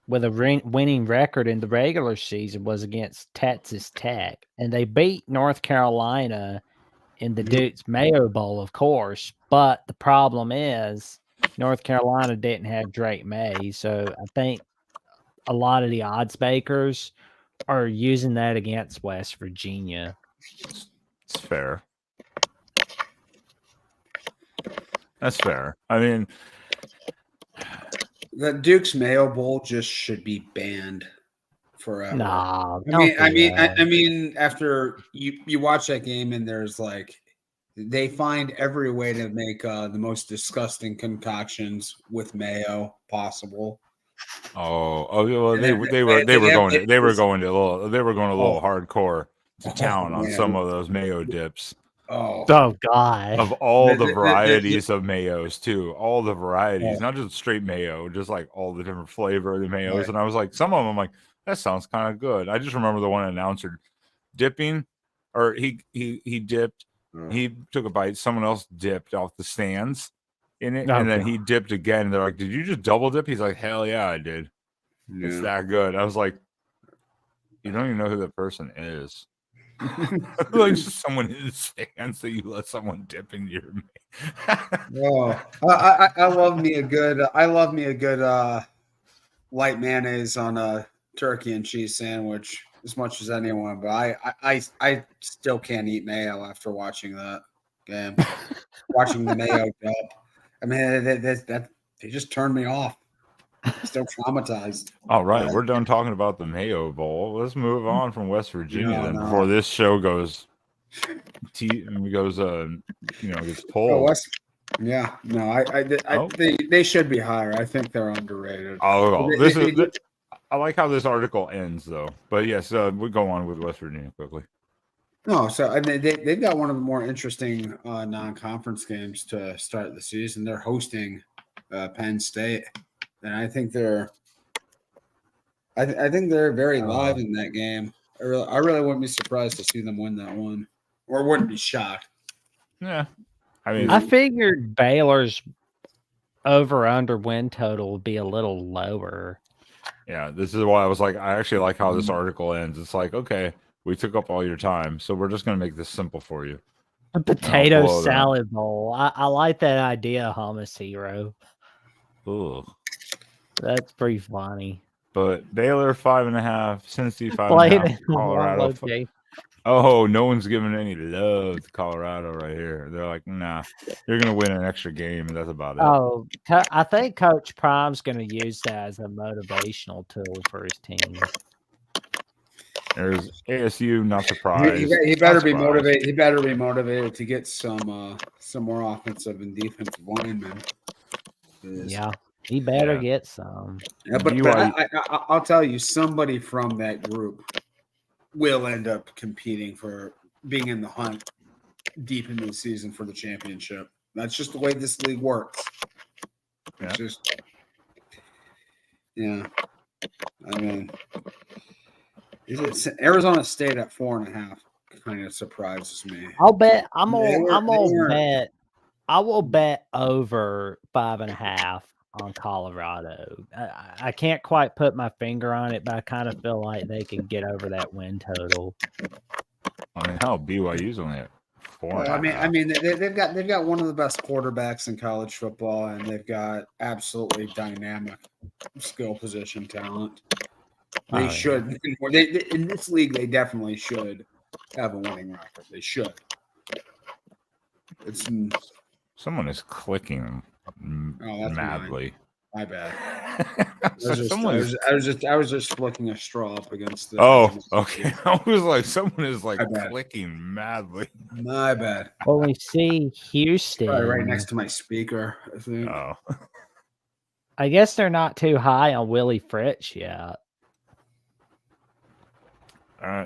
with a winning record in the regular season was against Texas Tech. And they beat North Carolina in the Duke's Mayo Bowl, of course. But the problem is North Carolina didn't have Drake May. So I think a lot of the odds makers are using that against West Virginia. It's fair. That's fair. I mean, the Duke's Mayo Bowl just should be banned forever. No, I mean, after you watch that game and there's like they find every way to make the most disgusting concoctions with mayo possible. Oh, well, And they then they were they were going to a little Oh. hardcore to town on man. some of those mayo dips. Oh, God. Of all the The- varieties of mayos too, all the varieties, Oh. not just straight mayo, just like all the different flavor of the mayos. Right. And I was like, some of them, like that sounds kind of good. I just remember the one announcer dipping, or he dipped. He took a bite. Someone else dipped off the stands in it, and then he dipped again. And they're like, "Did you just double dip?" He's like, "Hell yeah, I did. It's Yeah. that good." I was like, "You don't even know who that person is." Like just someone in the stands that you let someone dip in your. Oh, I love me a good. I love me a good light mayonnaise on a turkey and cheese sandwich as much as anyone. But I still can't eat mayo after watching that game. Watching the mayo dub. I mean, they just turned me off. Still traumatized. All right, we're done talking about the Mayo Bowl. Let's move on from West Virginia before this show goes gets pulled. Yeah, no, they should be higher. I think they're underrated. I like how this article ends though. But yes, we go on with West Virginia quickly. No, so they've got one of the more interesting non-conference games to start the season. They're hosting Penn State, and I think they're very live in that game. I really wouldn't be surprised to see them win that one, or wouldn't be shocked. Yeah, I mean, I figured Baylor's over/under win total would be a little lower. Yeah, this is why I was like, I actually like how this article ends. It's like, okay, we took up all your time, so we're just gonna make this simple for you. A potato salad bowl. I like that idea, Hummus Hero. Ugh. That's pretty funny. But Baylor 5.5, Cincy 5.5, Colorado. Oh, no one's giving any love to Colorado right here. They're like, nah, you're gonna win an extra game, and that's about it. Oh, I think Coach Prime's gonna use that as a motivational tool for his team. There's ASU, not surprised. He better be motivated. He better be motivated to get some more offensive and defensive linemen. Yeah, he better get some. Yeah, but I'll tell you, somebody from that group will end up competing for being in the hunt deep into the season for the championship. That's just the way this league works. It's just, yeah. I mean, Arizona State at 4.5 kind of surprises me. I'll bet. I will bet over 5.5 on Colorado. I can't quite put my finger on it, but I kind of feel like they can get over that win total. I mean, hell, BYU's only at 4. I mean, they've got one of the best quarterbacks in college football, and they've got absolutely dynamic skill position talent. They should in this league. They definitely should have a winning record. They should. Someone is clicking madly. My bad. I was just flicking a straw up against the. Oh, okay. I was like, someone is like clicking madly. My bad. Well, we see Houston right next to my speaker. I think. Oh. I guess they're not too high on Willie Fritz yet.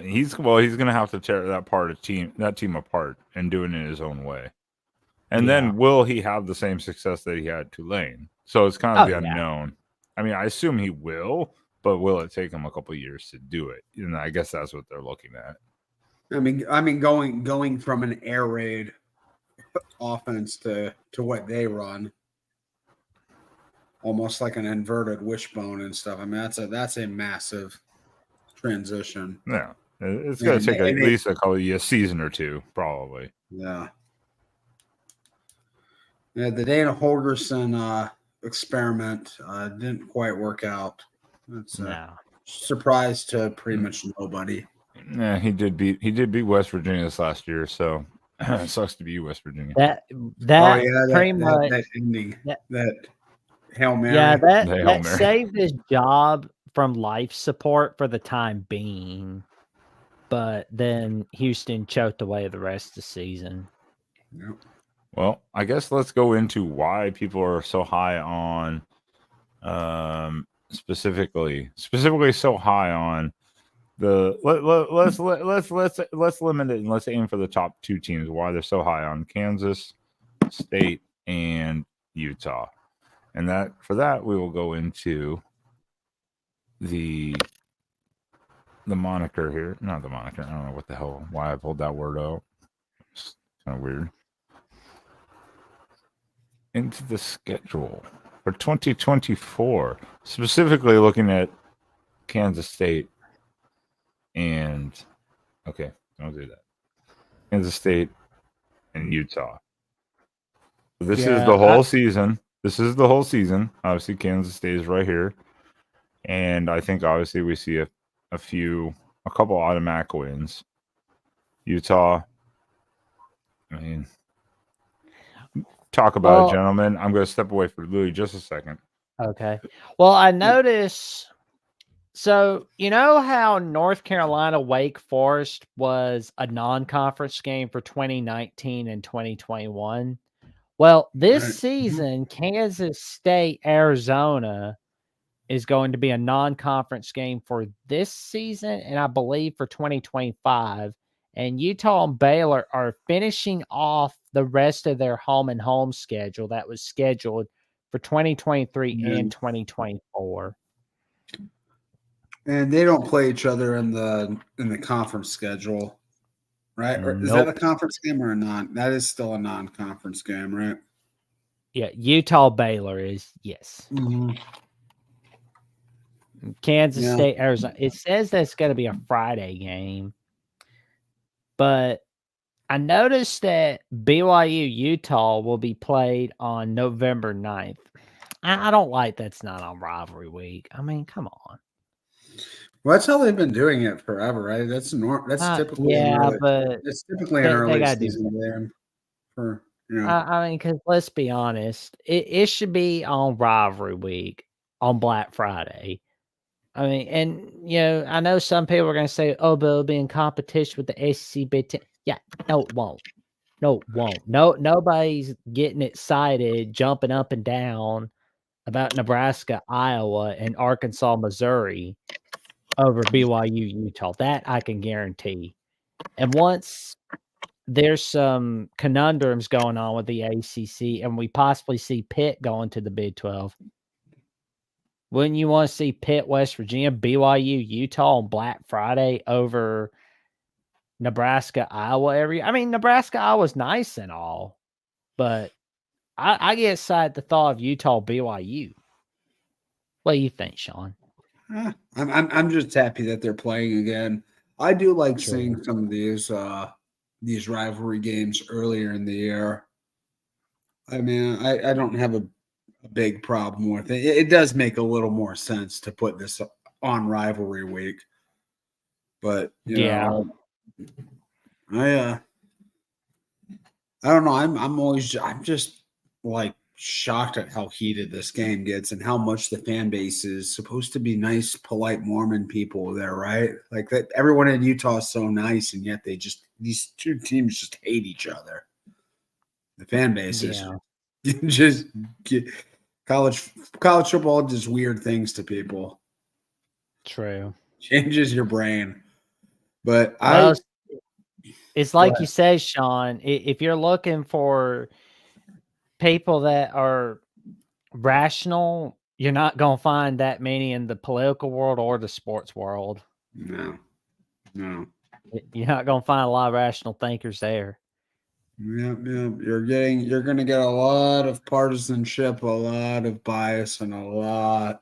He's gonna have to tear that team apart and do it in his own way. And then will he have the same success that he had at Tulane? So it's kind of the unknown. I mean, I assume he will, but will it take him a couple of years to do it? And I guess that's what they're looking at. I mean, going from an air raid offense to what they run, almost like an inverted wishbone and stuff. I mean, that's a massive transition. Yeah, it's going to take at least a season or two, probably. Yeah. Yeah, the Dana Holgorsen experiment didn't quite work out. It's a surprise to pretty much nobody. Yeah, he did beat West Virginia this last year, so it sucks to be West Virginia. That ending, that Hail Mary. Yeah, that saved his job from life support for the time being, but then Houston choked away the rest of the season. Yep. Well, I guess let's go into why people are so high on, specifically so high on the. Let's limit it and let's aim for the top 2 teams. Why they're so high on Kansas State and Utah, and for that we will go into the moniker here. Not the moniker. I don't know what the hell. Why I pulled that word out. It's kind of weird. Into the schedule for 2024, specifically looking at Kansas State and okay, don't do that. Kansas State and Utah. This is the whole season. This is the whole season. Obviously, Kansas State is right here, and I think obviously we see a couple automatic wins. Utah. I mean, talk about it, gentlemen. I'm going to step away for Louis just a second. Okay. Well, I notice. So, you know how North Carolina Wake Forest was a non-conference game for 2019 and 2021? Well, this season, Kansas State, Arizona is going to be a non-conference game for this season, and I believe for 2025. And Utah and Baylor are finishing off the rest of their home and home schedule that was scheduled for 2023 and 2024. And they don't play each other in the conference schedule, right? Or is that a conference game or a non? That is still a non-conference game, right? Yeah, Utah Baylor is, yes. Mm-hmm. Kansas State, Arizona. It says that it's going to be a Friday game, but I noticed that BYU Utah will be played on November 9th. I don't like that's not on rivalry week. I mean, come on. Well, that's how they've been doing it forever, right? That's typically but it's typically an early season game for I mean, because let's be honest, it should be on rivalry week on Black Friday. I mean, and I know some people are going to say, "Oh, but it'll be in competition with the SEC Big 10." Yeah, no, it won't. No, it won't. Nobody's getting excited, jumping up and down about Nebraska, Iowa, and Arkansas, Missouri over BYU, Utah. That I can guarantee. And once there's some conundrums going on with the ACC, and we possibly see Pitt going to the Big 12. Wouldn't you want to see Pitt, West Virginia, BYU, Utah on Black Friday over Nebraska, Iowa area? I mean, Nebraska, Iowa's nice and all, but I get excited at the thought of Utah, BYU. What do you think, Sean? I'm just happy that they're playing again. I do like seeing some of these rivalry games earlier in the year. I mean, I don't have a big problem with it. It does make a little more sense to put this on rivalry week. But I don't know. I'm just like shocked at how heated this game gets and how much the fan base is supposed to be nice, polite Mormon people there, right? Like that everyone in Utah is so nice, and yet these two teams just hate each other. The fan base is just college football does weird things to people. True. Changes your brain. But it's like you say, Sean, if you're looking for people that are rational, you're not going to find that many in the political world or the sports world. No. You're not going to find a lot of rational thinkers there. Yep. You're going to get a lot of partisanship, a lot of bias, and a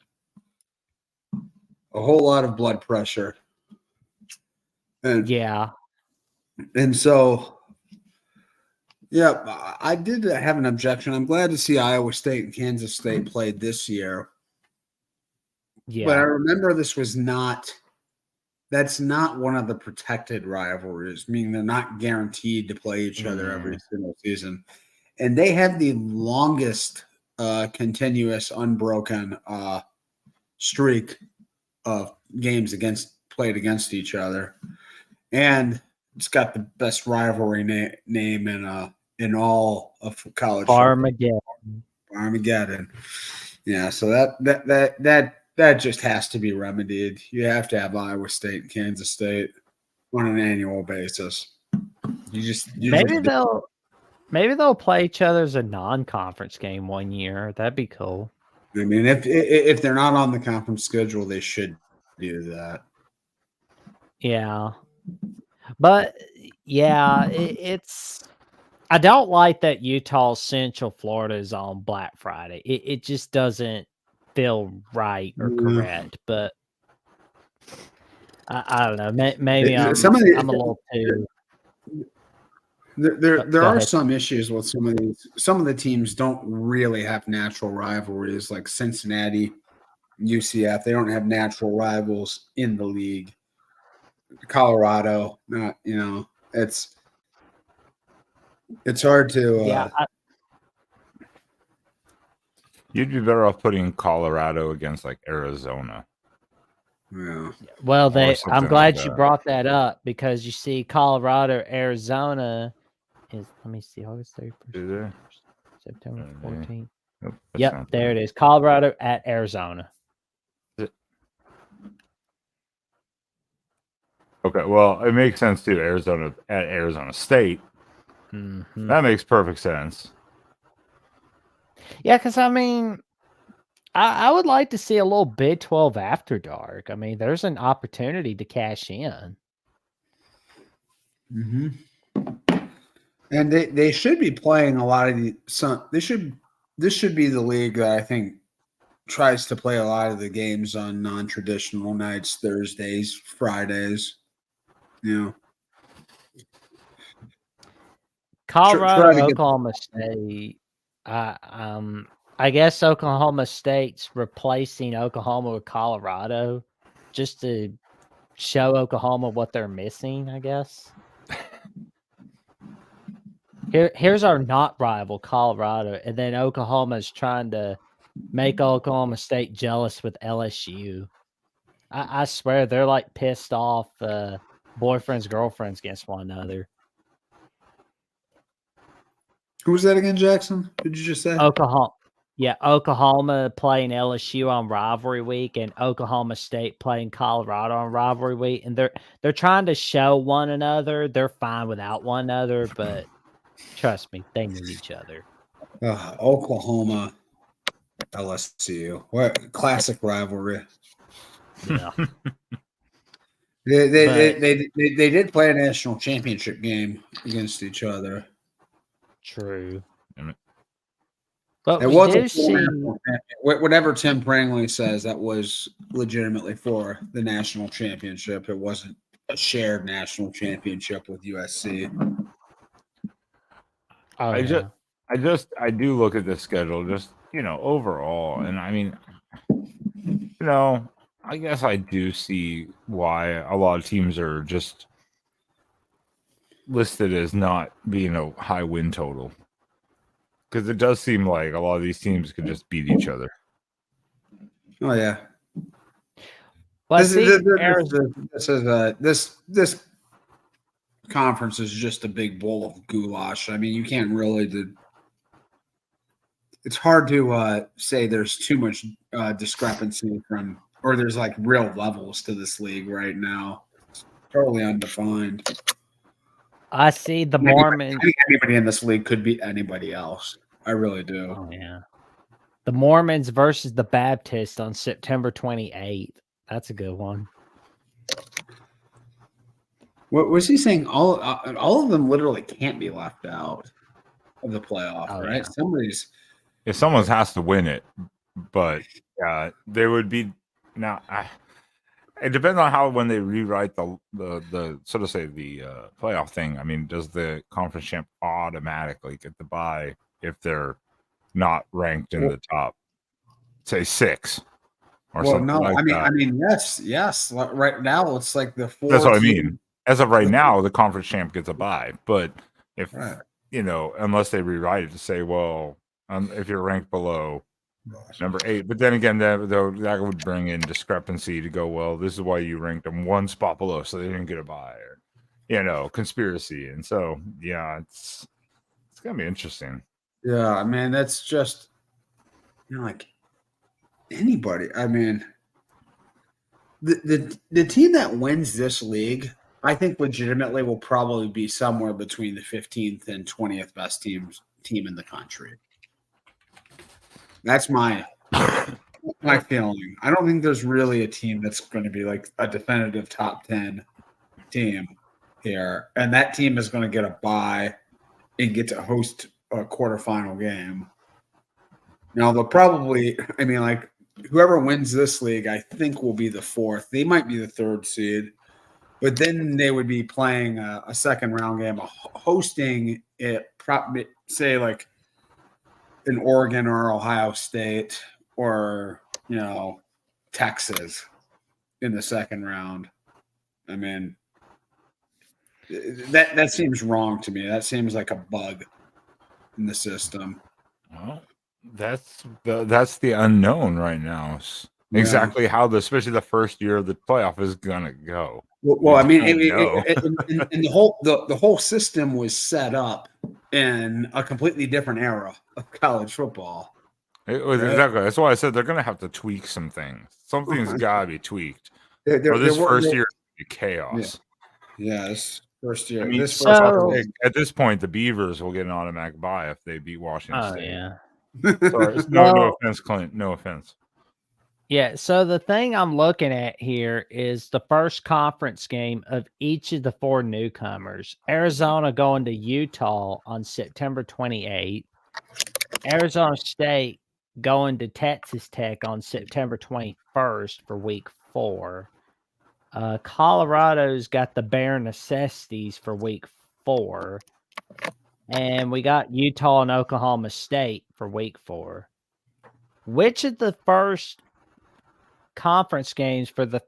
whole lot of blood pressure. And so, I did have an objection. I'm glad to see Iowa State and Kansas State played this year. Yeah. But I remember that's not one of the protected rivalries, meaning they're not guaranteed to play each other every single season. And they have the longest continuous unbroken streak games played against each other, and it's got the best rivalry name in all of college Armageddon. Armageddon. Yeah, so that just has to be remedied. You have to have Iowa State and Kansas State on an annual basis. Maybe they'll play each other as a non-conference game one year. That'd be cool. I mean, if they're not on the conference schedule, they should do that. Yeah, but yeah, it's. I don't like that Utah Central Florida is on Black Friday. It just doesn't feel right or correct. But I don't know. Maybe I'm a little too. There are some issues with some of these. Some of the teams don't really have natural rivalries, like Cincinnati, UCF. They don't have natural rivals in the league. Colorado, not it's hard to. Yeah, you'd be better off putting Colorado against like Arizona. Yeah. Well, I'm glad you brought that up because you see, Colorado, Arizona is. Let me see, August 31st, September 14th. Nope, yep, there it is. Colorado at Arizona. Okay, well, it makes sense too. Arizona at Arizona State. Mm-hmm. That makes perfect sense. Yeah, because I mean, I would like to see a little Big 12 after dark. I mean, there's an opportunity to cash in. Mm-hmm. And they should be playing a lot of this should be the league that I think tries to play a lot of the games on non-traditional nights, Thursdays, Fridays. Colorado, Oklahoma State. I guess Oklahoma State's replacing Oklahoma with Colorado just to show Oklahoma what they're missing, I guess. Here's our not rival, Colorado, and then Oklahoma's trying to make Oklahoma State jealous with LSU. I swear they're like pissed off boyfriends, girlfriends against one another. Who was that again, Jackson? Did you just say? Oklahoma. Yeah, Oklahoma playing LSU on rivalry week and Oklahoma State playing Colorado on rivalry week. And they're trying to show one another. They're fine without one another, but trust me, they need each other. Oklahoma, LSU. What classic rivalry. Yeah. They did play a national championship game against each other. True. But it wasn't whatever Tim Prangley says, that was legitimately for the national championship. It wasn't a shared national championship with USC. Oh, I do look at the schedule just, overall. And I mean, I guess I do see why a lot of teams are just listed as not being a high win total. Because it does seem like a lot of these teams could just beat each other. Oh yeah. Well, this conference is just a big bowl of goulash. I mean, you can't really it's hard to say there's too much discrepancy or there's like real levels to this league right now. It's totally undefined. I see the Mormons. I think anybody in this league could beat anybody else. I really do. Oh, yeah. The Mormons versus the Baptists on September 28th. That's a good one. What was he saying? All of them literally can't be left out of the playoff, right? Yeah. Someone has to win it, but there would be now. It depends on how when they rewrite the so to say the playoff thing. I mean, does the conference champ automatically get the bye if they're not ranked in the top, say 6 or something? No, like I mean, yes. Right now, it's like the 4. That's what I mean. As of right now, the conference champ gets a bye, but if unless they rewrite it to say, well, if you're ranked below Number 8. But then again, that would bring in discrepancy to go, well, this is why you ranked them one spot below, so they didn't get a buy, or conspiracy. And so, yeah, it's gonna be interesting. Yeah, I mean, that's just like anybody. I mean, the team that wins this league, I think legitimately will probably be somewhere between the 15th and 20th best team in the country. That's my feeling. I don't think there's really a team that's going to be like a definitive top 10 team here, and that team is going to get a bye and get to host a quarterfinal game. Now they'll probably, I mean, like whoever wins this league, I think will be the 4th. They might be the 3rd seed, but then they would be playing a second round game, hosting it. Say like in Oregon or Ohio State or Texas in the second round. I mean, that seems wrong to me. That seems like a bug in the system. Well, that's the unknown right now. Exactly how especially the first year of the playoff is gonna go. Well, I mean, and the whole system was set up in a completely different era of college football. It was exactly. That's why I said they're gonna have to tweak some things. Something's gotta be tweaked. For this first year, be chaos. Yeah, this first year. I mean, at this point, the Beavers will get an automatic bye if they beat Washington State. Yeah. Sorry, no offense, Clint. No offense. Yeah, so the thing I'm looking at here is the first conference game of each of the 4 newcomers. Arizona going to Utah on September 28th. Arizona State going to Texas Tech on September 21st for week 4. Colorado's got the bare necessities for week 4. And we got Utah and Oklahoma State for week 4. Which of the first conference games for the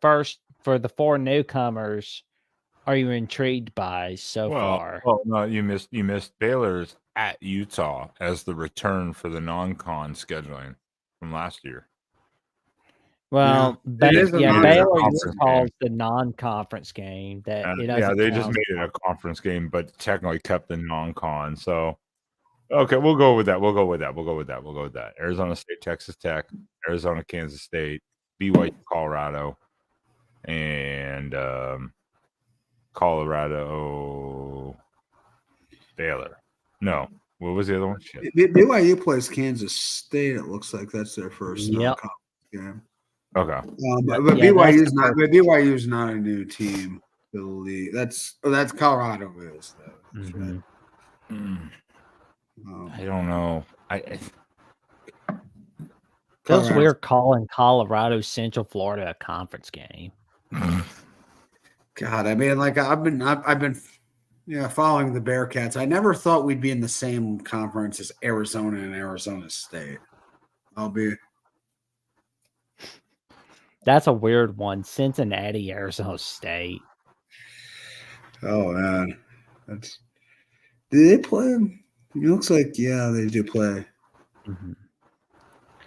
4 newcomers are you intrigued by so far? Well, no, you missed Baylor's at Utah as the return for the non-con scheduling from last year. Well, Baylor Utah is the non-conference game that they just made it a conference game, but technically kept the non-con. So, okay, we'll go with that. We'll go with that. Arizona State, Texas Tech, Arizona, Kansas State, BYU, Colorado, and Colorado, Baylor. No, what was the other one? BYU plays Kansas State. It looks like that's their first non-conference game. Okay, but BYU's not a new team to the league. That's Colorado is though. That's right. I don't know. Feels weird calling Colorado Central Florida a conference game. God, I mean, like I've been following the Bearcats. I never thought we'd be in the same conference as Arizona and Arizona State. That's a weird one. Cincinnati, Arizona State. Oh man, do they play? It looks like they do play. Mm-hmm.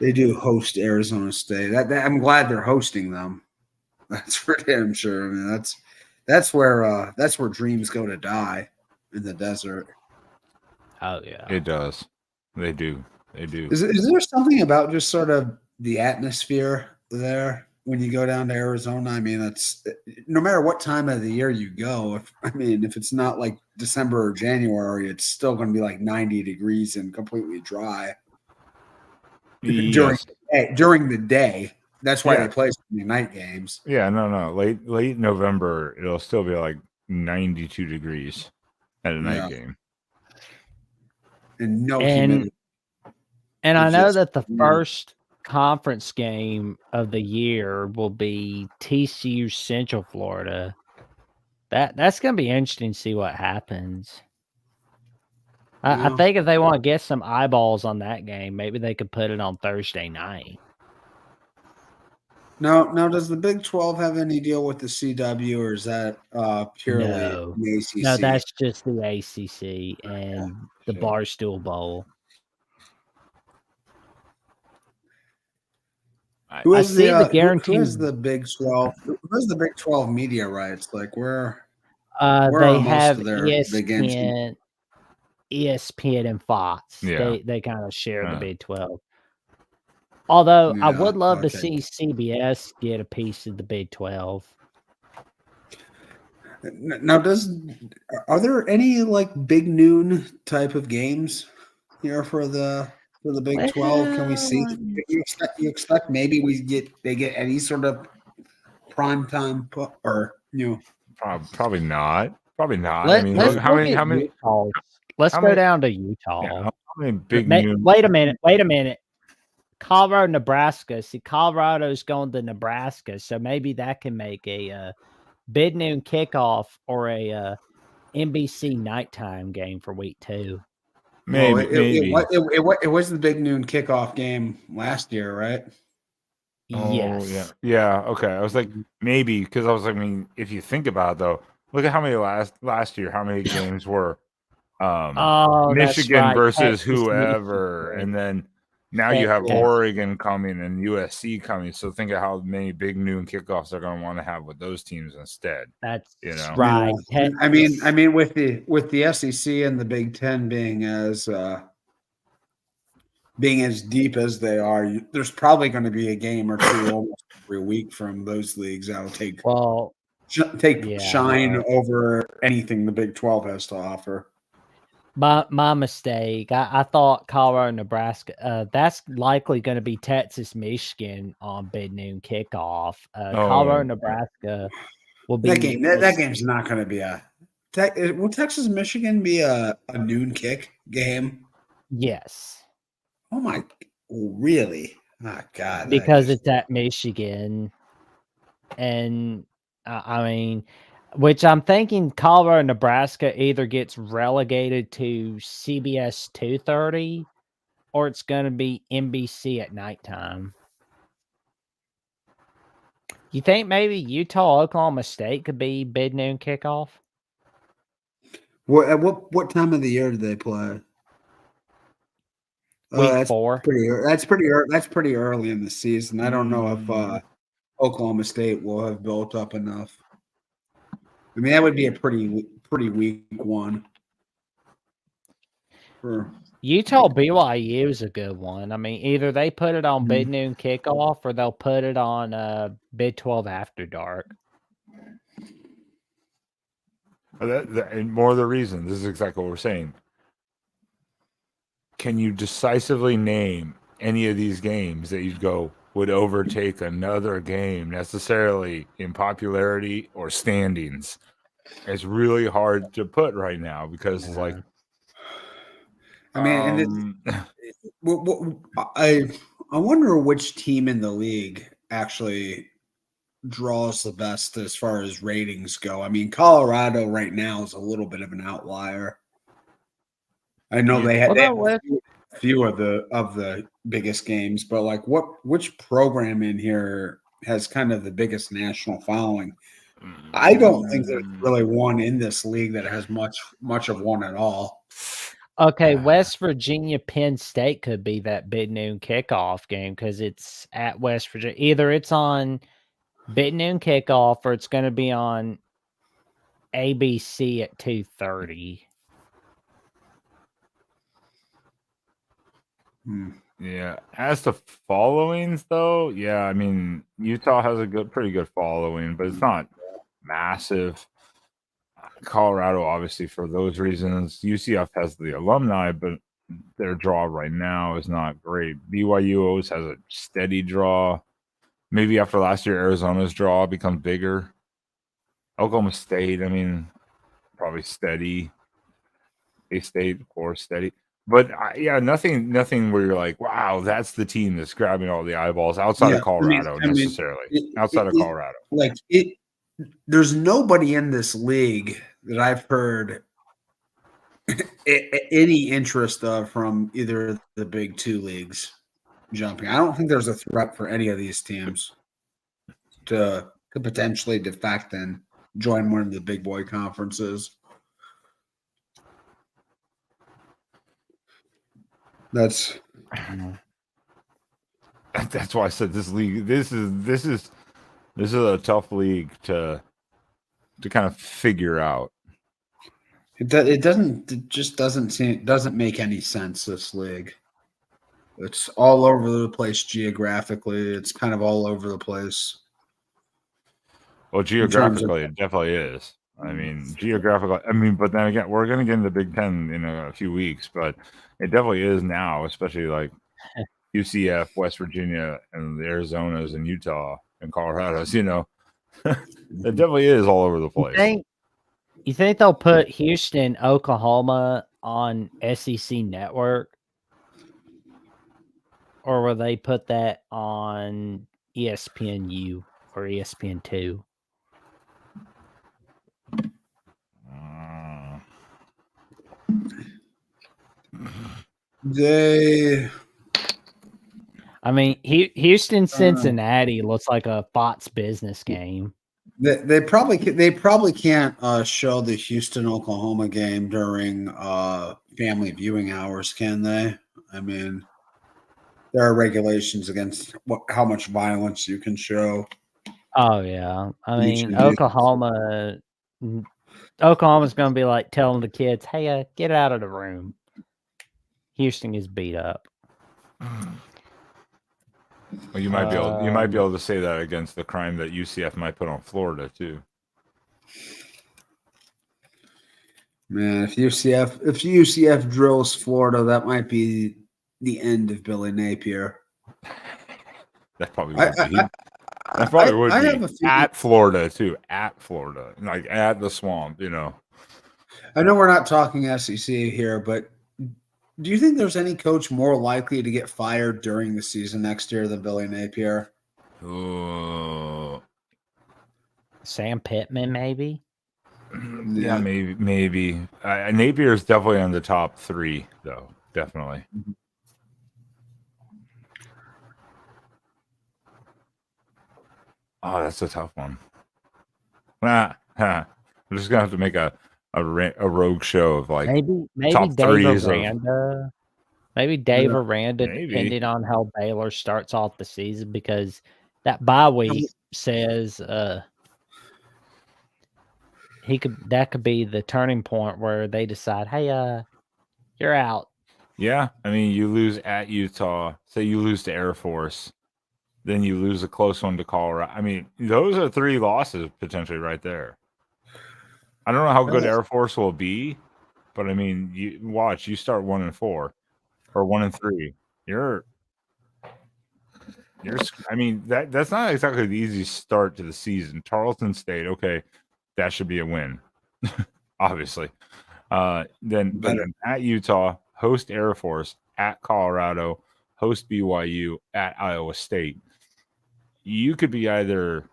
They do host Arizona State. I'm glad they're hosting them. That's for damn sure. I mean, that's where dreams go to die in the desert. Oh yeah, it does. They do. Is there something about just sort of the atmosphere there when you go down to Arizona? I mean, that's no matter what time of the year you go. If it's not like December or January, it's still going to be like 90 degrees and completely dry. Yes. During the day. That's why they play so many night games. Yeah, no. Late November, it'll still be like 92 degrees at a night game. And no humidity. And I know that the first conference game of the year will be TCU Central Florida. That's going to be interesting to see what happens. I think if they want to get some eyeballs on that game, maybe they could put it on Thursday night. Now, does the Big 12 have any deal with the CW, or is that purely the ACC? No, that's just the ACC and the Barstool Bowl. Who I has see the who guarantee. has the Big 12? Who has the Big 12 media rights? Like where They are most have of their big games? ESPN and Fox. Yeah. They kind of share the Yeah. Big 12. Although I Yeah, would love to okay. see CBS get a piece of the Big 12. Now, are there any like big noon type of games here for the Big 12? Can we see? Well, You expect maybe they get any sort of prime time or Probably not. Probably not. I mean, let's look how look many at how many Utah. Let's how go many down to yeah, Utah. how many big noon Wait a minute. Colorado, Nebraska. See, Colorado's going to Nebraska, so maybe that can make a big noon kickoff or a NBC nighttime game for week 2. Well, maybe. it was the big noon kickoff game last year, right? Oh, yeah. Yes. Yeah, okay. I was like, maybe, because I was like, I mean, if you think about it, though, look at how many last year, how many games were Oh, that's Michigan right. versus Texas, whoever, Michigan. and then now you have Texas. Oregon coming and USC coming. So think of how many big noon kickoffs they're going to want to have with those teams instead. That's You know? right. Yeah. Texas. I mean, with the SEC and the Big Ten being as deep as they are, there's probably going to be a game or two almost every week from those leagues that'll take Well, shine over anything the Big 12 has to offer. my mistake. I thought Colorado, Nebraska. That's likely going to be Texas, Michigan on big noon kickoff. Colorado, Nebraska will be That game's not going to be will Texas Michigan be a noon kick game? Yes, Oh my, really? Oh God, because it's at Michigan, and I mean, which I'm thinking Colorado, Nebraska either gets relegated to CBS 2:30, or it's going to be NBC at nighttime. You think maybe Utah, Oklahoma State could be big noon kickoff? what time of the year do they play? Week 4. That's pretty early in the season. I don't know if Oklahoma State will have built up enough. I mean, that would be a pretty weak one. Utah BYU is a good one. I mean, either they put it on big noon kickoff or they'll put it on Big 12 after dark. And more of the reason, this is exactly what we're saying. Can you decisively name any of these games that you'd go would overtake another game necessarily in popularity or standings? It's really hard to put right now because it's like, I mean, I wonder which team in the league actually draws the best as far as ratings go. I mean, Colorado right now is a little bit of an outlier. I know they had a few of the biggest games, but like which program in here has kind of the biggest national following? I don't think there's really one in this league that has much of one at all. Okay, West Virginia, Penn State could be that big noon kickoff game because it's at West Virginia. Either it's on big noon kickoff or it's going to be on ABC at 2:30. Yeah. As to followings, though, yeah, I mean, Utah has a pretty good following, but it's not massive. Colorado, obviously, for those reasons. UCF has the alumni, but their draw right now is not great. BYU always has a steady draw. Maybe after last year, Arizona's draw becomes bigger. Oklahoma State, I mean, probably steady. A-State, of course, steady. But yeah, nothing where you're like, wow, that's the team that's grabbing all the eyeballs outside of Colorado, necessarily. Outside of Colorado. There's nobody in this league that I've heard any interest of from either of the big 2 leagues jumping. I don't think there's a threat for any of these teams to potentially defect and join one of the big boy conferences. That's why I said this league. This is a tough league to kind of figure out. It just doesn't make any sense, this league. It's all over the place geographically. It's kind of all over the place. Well, geographically, it definitely is. I mean, geographically, but then again, we're going to get into Big Ten in a few weeks, but it definitely is now, especially like UCF, West Virginia, and the Arizonas and Utah and Colorado's, it definitely is all over the place. You think they'll put Houston, Oklahoma on SEC Network? Or will they put that on ESPNU or ESPN2? I mean, Houston, Cincinnati looks like a Fox business game. They probably can't show the Houston Oklahoma game during family viewing hours, can they? I mean, there are regulations against how much violence you can show. Oh yeah, I mean Oklahoma's going to be like telling the kids, "Hey, get out of the room." Houston is beat up. Well, you might be able to say that against the crime that UCF might put on Florida too. Man, if UCF drills Florida, that might be the end of Billy Napier. That probably would be. That probably would be at Florida too. At Florida, like at the swamp, I know we're not talking SEC here, but do you think there's any coach more likely to get fired during the season next year than Billy Napier? Sam Pittman, maybe. Yeah, maybe. Napier is definitely on the top 3, though. Definitely. Oh, that's a tough one. I'm just gonna have to make a rogue show of like maybe top Dave threes Aranda. Maybe Dave Aranda, depending on how Baylor starts off the season, because that bye week says that could be the turning point where they decide, hey, you're out. Yeah, I mean, you lose at Utah. Say you lose to Air Force, then you lose a close one to Colorado. I mean, those are 3 losses potentially right there. I don't know how good Air Force will be, but I mean, you start 1-4 or 1-3. I mean, that's not exactly the easiest start to the season. Tarleton State, okay, that should be a win, obviously. Then at Utah, host Air Force, at Colorado, host BYU, at Iowa State. You could be either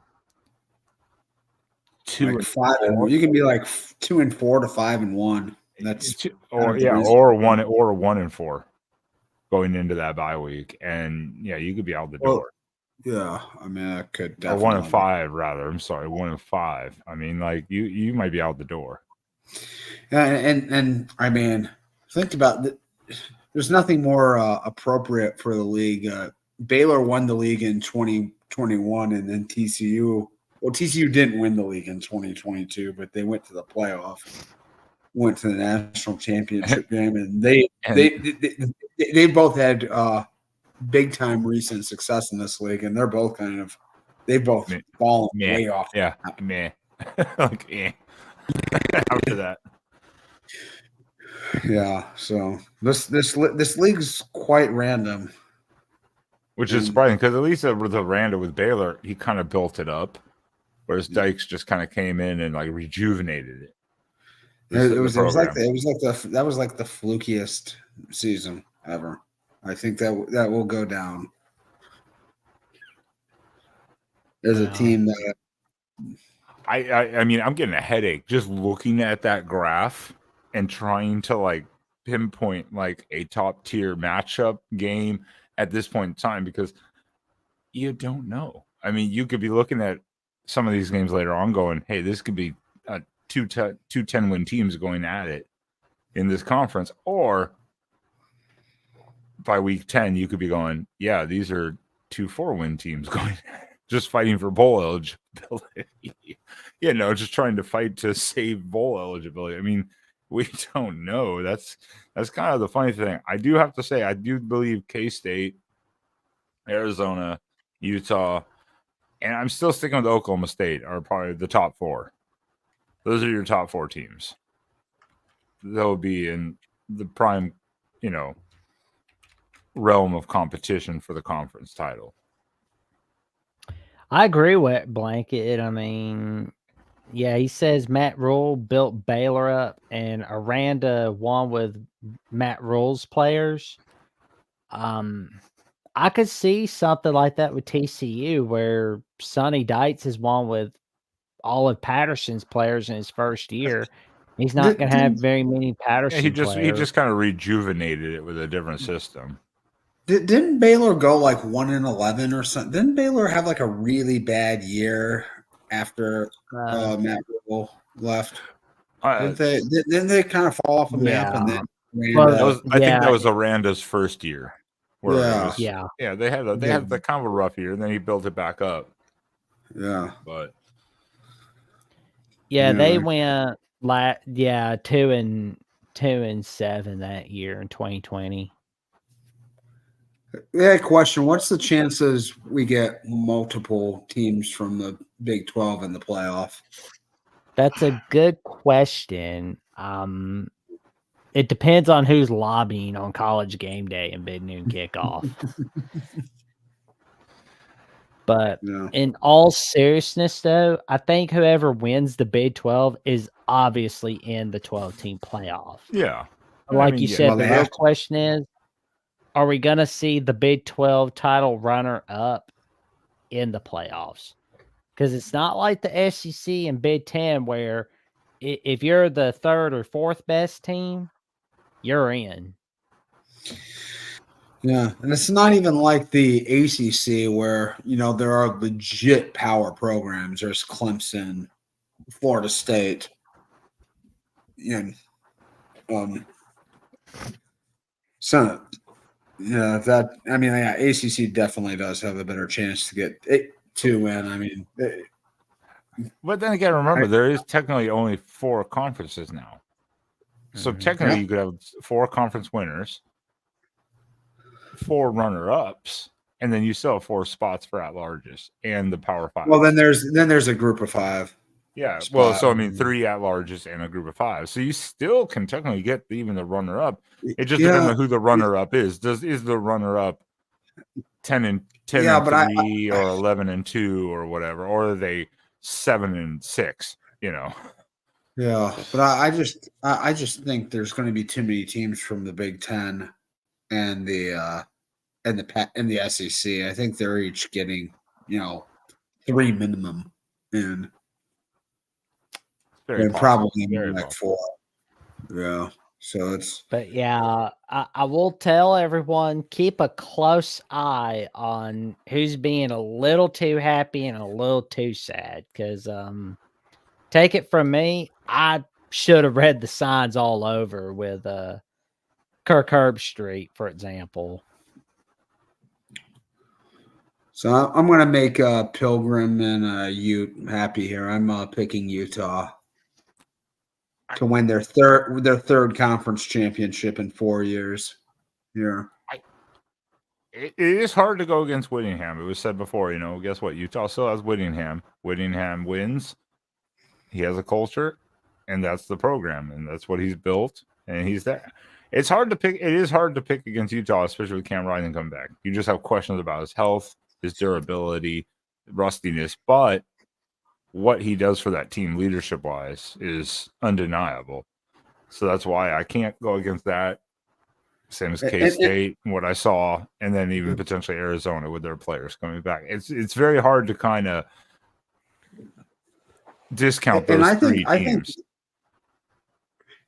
2-5. You can be like 2-4 to 5-1. That's or 1-4 going into that bye week, and yeah, you could be out the door. Yeah, I mean, I could definitely. Or 1-5 rather. I'm sorry, 1-5. I mean, like you might be out the door. Yeah, and I mean, think about it. There's nothing more appropriate for the league. Baylor won the league in 2021, and then TCU. Well, TCU didn't win the league in 2022, but they went to the playoff, went to the national championship game, and they both had big time recent success in this league, and they've both fallen way off. Yeah, meh. Like, after that. Yeah, so this league's quite random, which is surprising because at least with Aranda with Baylor, he kind of built it up, whereas Dykes just kind of came in and like rejuvenated it. That was like the flukiest season ever. I think that will go down as a team that. I mean, I'm getting a headache just looking at that graph and trying to like pinpoint like a top tier matchup game at this point in time, because you don't know. I mean, you could be looking at some of these games later on going, hey, this could be two 10-win teams going at it in this conference. Or by week 10, you could be going, yeah, these are 2 4-win teams going, just fighting for bowl eligibility. Just trying to fight to save bowl eligibility. I mean, we don't know. That's kind of the funny thing. I do have to say, I do believe K-State, Arizona, Utah, and I'm still sticking with Oklahoma State are probably the top 4. Those are your top 4 teams. They'll be in the prime, realm of competition for the conference title. I agree with Blanket. I mean, yeah, he says Matt Rule built Baylor up, and Aranda won with Matt Rule's players. I could see something like that with TCU, where Sonny Dites has won with all of Patterson's players in his first year. He's not going to have very many Patterson he players. just kind of rejuvenated it with a different system. Didn't Baylor go like 1-11 or something? Didn't Baylor have like a really bad year after Matt Rule left? Didn't they kind of fall off the map? And then I think that was Aranda's first year. They had the kind of a rough year, and then he built it back up. Yeah, but they went 2-7 that year in 2020. Yeah, question. What's the chances we get multiple teams from the Big 12 in the playoff? That's a good question. It depends on who's lobbying on College Game Day and Big Noon Kickoff. But in all seriousness, though, I think whoever wins the Big 12 is obviously in the 12-team playoff. Yeah. Like you said, the real question is, are we going to see the Big 12 title runner-up in the playoffs? Because it's not like the SEC and Big 10 where if you're the third or fourth best team, you're in. Yeah, and it's not even like the ACC where, there are legit power programs. There's Clemson, Florida State, and ACC definitely does have a better chance to get it to win. I mean, but then again, remember there is technically only 4 conferences now, so technically you could have 4 conference winners, 4 runner-ups, and then you still have 4 spots for at-larges and the Power 5. Well, then there's a group of 5. Yeah, well, so I mean 3 at-larges and a group of 5. So you still can technically get even the runner-up. It just depends on who the runner-up is. Is the runner-up 10-3 or 11-2 or whatever, or are they 7-6? Yeah, but I just think there's going to be too many teams from the Big 10 and the SEC. I think they're each getting 3 minimum, and probably like 4. Yeah. So it's. But yeah, I will tell everyone, keep a close eye on who's being a little too happy and a little too sad. Because take it from me, I should have read the signs all over with Kirk Herbstreit, for example. So I'm going to make Pilgrim and Ute happy here. I'm picking Utah to win their third conference championship in 4 years. Yeah. It is hard to go against Whittingham. It was said before, guess what? Utah still has Whittingham. Whittingham wins. He has a culture, and that's the program, and that's what he's built, and he's there. It's hard to pick. It is hard to pick against Utah, especially with Cam Rising coming back. You just have questions about his health, his durability, rustiness, but what he does for that team leadership-wise is undeniable. So that's why I can't go against that. Same as K-State, what I saw, and then even potentially Arizona with their players coming back. It's very hard to kind of discount those three teams.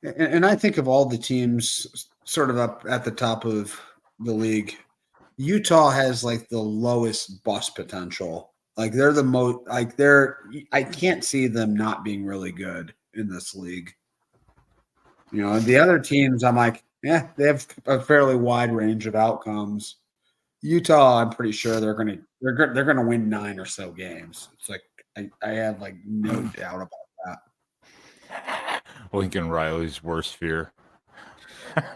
And I think of all the teams sort of up at the top of the league, Utah has like the lowest bust potential. Like they're the most, I can't see them not being really good in this league. And the other teams, I'm like, they have a fairly wide range of outcomes. Utah, I'm pretty sure they're gonna win 9 or so games. It's like I have like no doubt about that. Lincoln Riley's worst fear.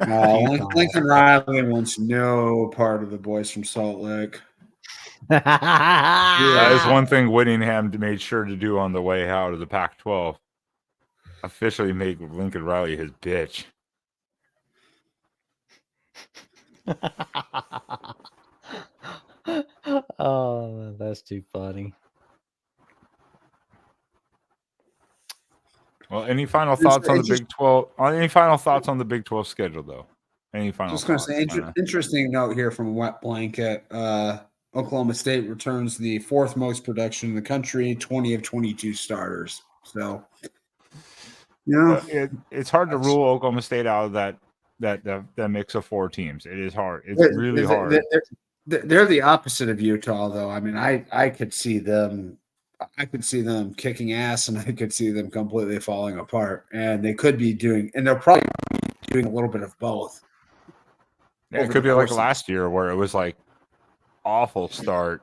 Utah. Lincoln Riley wants no part of the boys from Salt Lake. That is one thing Whittingham made sure to do on the way out of the Pac-12. Officially make Lincoln Riley his bitch. Oh, that's too funny. Well, any final thoughts on the Big 12? Any final thoughts on the Big 12 schedule, though? Any final Just going to thoughts? say, interesting note here from Wet Blanket. Oklahoma State returns the 4th most production in the country, 20 of 22 starters. So, it's hard to rule Oklahoma State out of that mix of 4 teams. It is hard. It's really hard. They're the opposite of Utah, though. I mean, I could see them. I could see them kicking ass, and I could see them completely falling apart. And they could be doing, and they're probably doing a little bit of both. Yeah, it could be like last year where it was like awful start,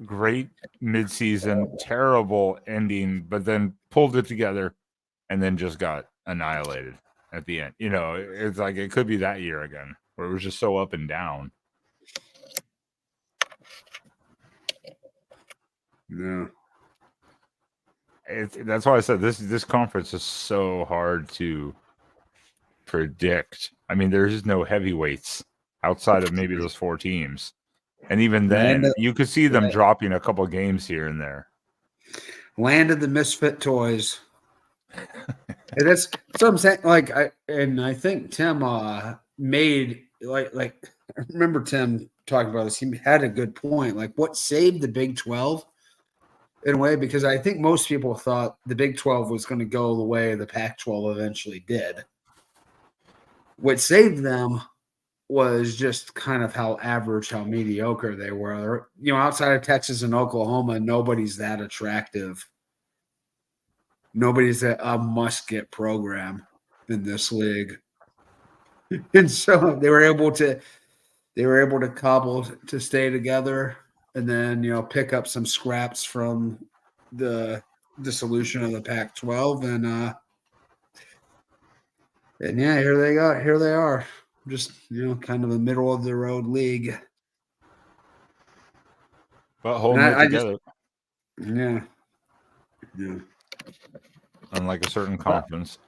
great midseason, terrible ending, but then pulled it together and then just got annihilated at the end. It's like it could be that year again where it was just so up and down. Yeah. That's why I said this conference is so hard to predict. I mean, there's no heavyweights outside of maybe those 4 teams. And even then, you could see them dropping a couple games here and there. Land of the misfit toys. And that's what I'm saying. I think Tim made like I remember Tim talking about this. He had a good point. Like, what saved the Big 12 in a way? Because I think most people thought the Big 12 was going to go the way the Pac-12 eventually did. What saved them was just kind of how average, how mediocre they were. Outside of Texas and Oklahoma, nobody's that attractive. Nobody's a must-get program in this league. And so they were able to cobble to stay together and then, pick up some scraps from the dissolution of the Pac-12 and yeah, here they are. Just, kind of a middle of the road league. But holding it together. Yeah. Unlike a certain conference.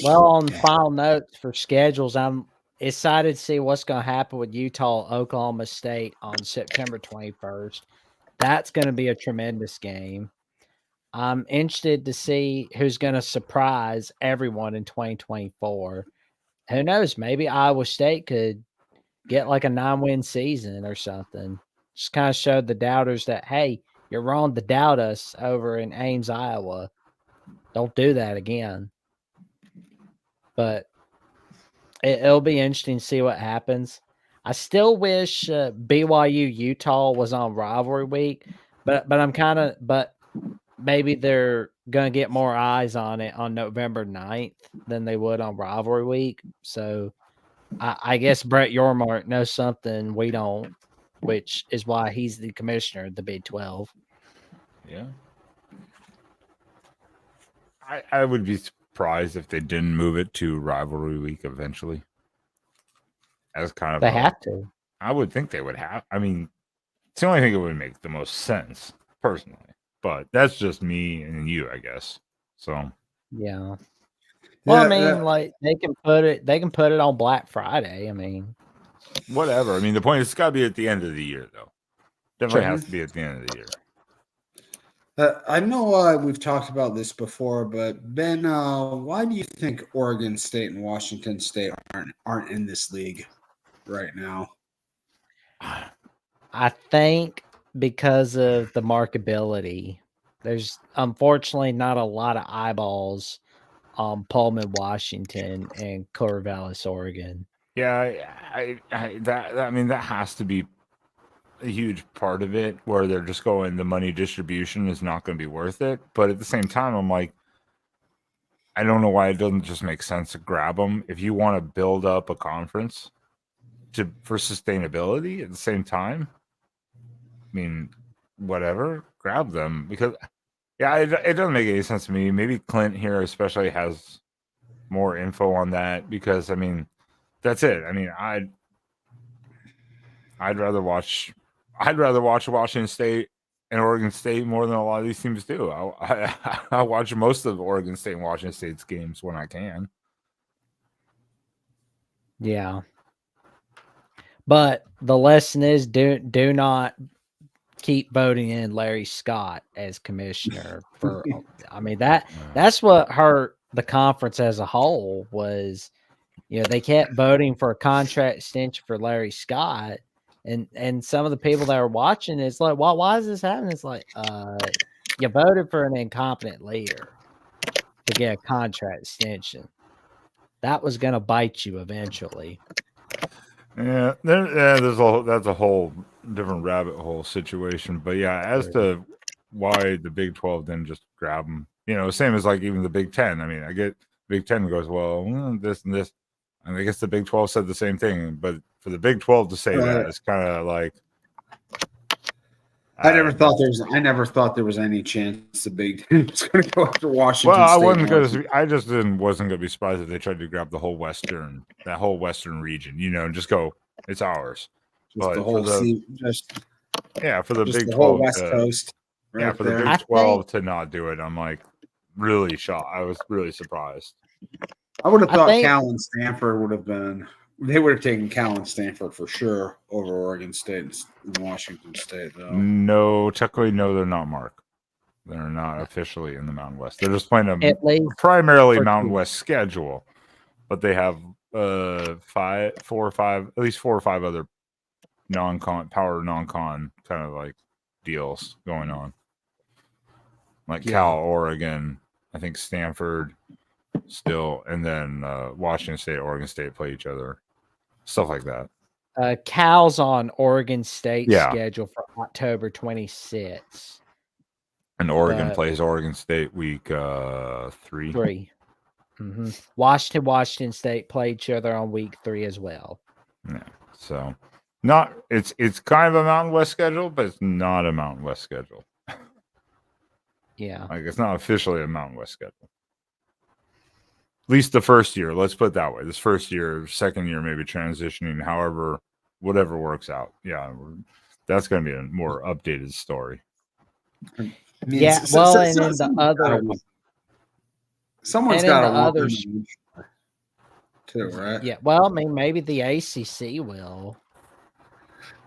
Well, on final notes for schedules, I'm excited to see what's going to happen with Utah, Oklahoma State on September 21st. That's going to be a tremendous game. I'm interested to see who's going to surprise everyone in 2024. Who knows? Maybe Iowa State could get like a 9-win season or something. Just kind of showed the doubters that, hey, you're wrong to doubt us over in Ames, Iowa. Don't do that again. But it'll be interesting to see what happens. I still wish BYU Utah was on rivalry week, but maybe they're gonna get more eyes on it on November 9th than they would on rivalry week. So I guess Brett Yormark knows something we don't, which is why he's the commissioner of the Big 12. Yeah. I would be surprised if they didn't move it to rivalry week eventually. As kind of they have to. I would think they would have. I mean, it's the only thing that would make the most sense, personally. But that's just me and you, I guess. So yeah. Well, I mean, like they can put it on Black Friday. I mean, whatever. I mean, the point is it's got to be at the end of the year, though. Definitely has to be at the end of the year. I know we've talked about this before, but Ben, why do you think Oregon State and Washington State aren't in this league right now? I think because of the markability. There's unfortunately not a lot of eyeballs on Pullman, Washington, and Corvallis, Oregon. Yeah, that has to be a huge part of it, where they're just going, the money distribution is not going to be worth it. But at the same time, I'm like, I don't know why it doesn't just make sense to grab them. If you want to build up a conference, for sustainability at the same time. I mean, whatever, grab them because it doesn't make any sense to me. Maybe Clint here especially has more info on that because I mean, that's it. I mean, I'd rather watch Washington State and Oregon State more than a lot of these teams do. I watch most of Oregon State and Washington State's games when I can. Yeah. But the lesson is do not keep voting in Larry Scott as commissioner for I mean that's what hurt the conference as a whole was they kept voting for a contract extension for Larry Scott and some of the people that are watching it's like why is this happening? It's like you voted for an incompetent leader to get a contract extension. That was going to bite you eventually. Yeah, that's a whole different rabbit hole situation. But yeah, as to why the Big 12 didn't just grab them, same as like even the Big 10. I mean, I get Big 10 goes, well, this and this. And I guess the Big 12 said the same thing. But for the Big 12 to say that, it's kind of like. I never thought there was any chance the Big 10 was going to go after Washington. Well, I State wasn't going to. I just wasn't going to be surprised if they tried to grab the whole western region, and just go, it's ours. Just the whole for the Big 12, whole West Coast. Right for the Big 12 to not do it, I'm like really shocked. I was really surprised. I would have thought Cal and Stanford would have been. They would have taken Cal and Stanford for sure over Oregon State and Washington State, though. No, technically, no, they're not, Mark. They're not officially in the Mountain West. They're just playing a primarily Mountain West schedule, but they have at least 4 or 5 other power non-con kind of like deals going on. Like Cal, Oregon, I think Stanford still, and then Washington State, Oregon State play each other. Stuff like that. Cal's on Oregon State's schedule for October 26th. And Oregon plays Oregon State week 3. Mm-hmm. Washington State play each other on week 3 as well. Yeah. So it's kind of a Mountain West schedule, but it's not a Mountain West schedule. Yeah. Like it's not officially a Mountain West schedule. At least the first year, let's put it that way. This first year, second year, maybe transitioning, whatever works out. Yeah, that's going to be a more updated story. And then the other, someone's got others too, right? Yeah, well, I mean, maybe the ACC will.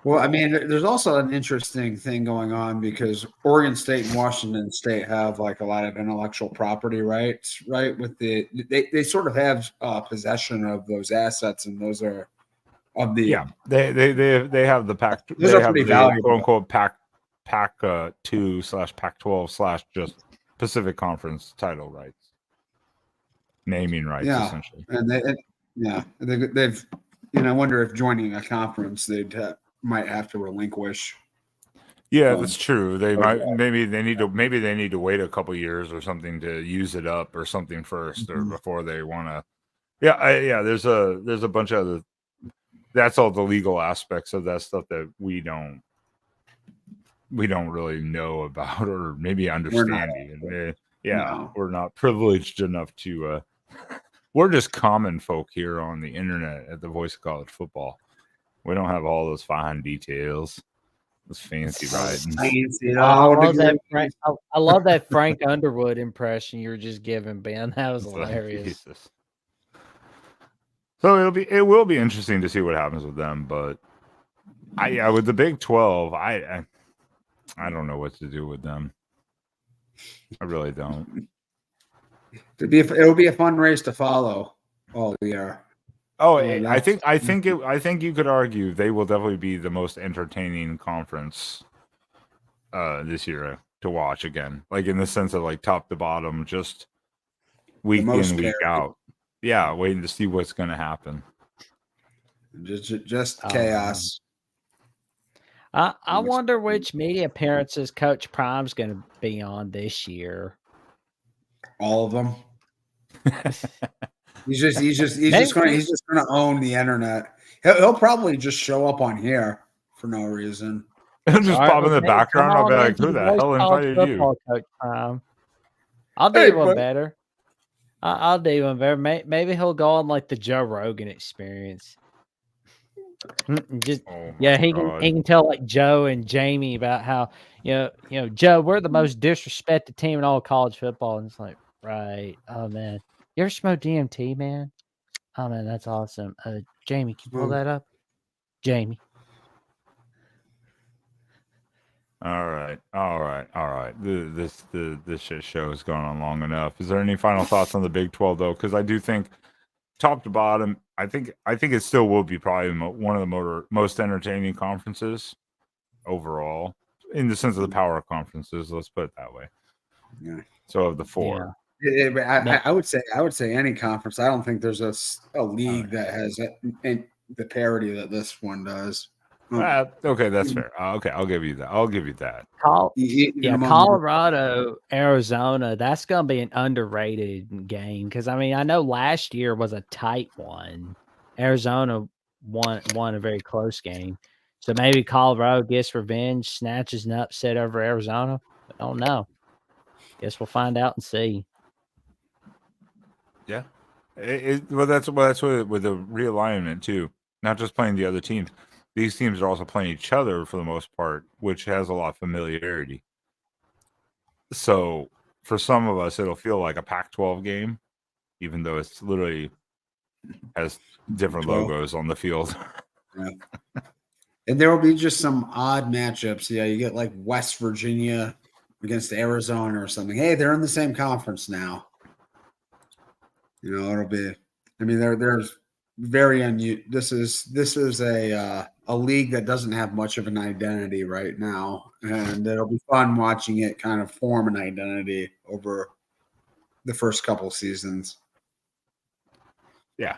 Well, I mean, there's also an interesting thing going on because Oregon State and Washington State have like a lot of intellectual property rights, right? With they sort of have possession of those assets, and those are of the they have the Pac. Those are pretty valuable, quote unquote Pac 2/Pac-12/ just Pacific Conference title rights, naming rights, essentially. And they've I wonder if joining a conference might have to relinquish. Yeah, that's true. They maybe they need to wait a couple years or something to use it up or something first, or before they want to. There's a bunch of other. That's all the legal aspects of that stuff that we don't really know about or maybe understand even. We're not privileged enough to. We're just common folk here on the internet at the Voice of College Football. We don't have all those fine details, those fancy writings. I love that Frank Underwood impression you were just giving, Ben. That was hilarious. Jesus. So it will be interesting to see what happens with them, but with the Big 12, I don't know what to do with them. I really don't. It'll be a fun race to follow all year. Oh, I think you could argue they will definitely be the most entertaining conference this year to watch again. Like in the sense of like top to bottom, just week in, week out. Yeah, waiting to see what's going to happen. Just chaos. I wonder which media appearances Coach Prime's going to be on this year. All of them. He's just going to own the internet. He'll probably just show up on here for no reason. It'll just All right, pop in well, the Jamie, come background. I'll be on like, into who the voice hell college invited you? football coach prime. I'll do Hey, one bud. better. I'll do one better. Maybe he'll go on like the Joe Rogan experience. Just Oh my yeah, he God. can tell like Joe and Jamie about how Joe, we're the most disrespected team in all of college football, and it's like, right? Oh man, you ever smoked DMT, man? Oh man, that's awesome. Jamie, can you pull that up? Jamie. All right. This shit show has gone on long enough. Is there any final thoughts on the Big 12 though? Because I do think, top to bottom, I think it still will be probably one of the most entertaining conferences overall, in the sense of the power conferences. Let's put it that way. Yeah. So of the four, I would say any conference. I don't think there's a league that has the parity that this one does. okay, that's fair. Okay, I'll give you that. Colorado, Arizona, that's going to be an underrated game because, I mean, I know last year was a tight one. Arizona won a very close game. So maybe Colorado gets revenge, snatches an upset over Arizona. I don't know. Guess we'll find out and see. Yeah. That's what with the realignment too. Not just playing the other teams. These teams are also playing each other for the most part, which has a lot of familiarity. So for some of us, it'll feel like a Pac-12 game, even though it's literally has different 12. logos on the field. Yeah. And there will be just some odd matchups. Yeah, you get like West Virginia against Arizona or something. Hey, they're in the same conference now. You know, it'll be. I mean, there's very unusual. This is a league that doesn't have much of an identity right now, and it'll be fun watching it kind of form an identity over the first couple seasons. Yeah.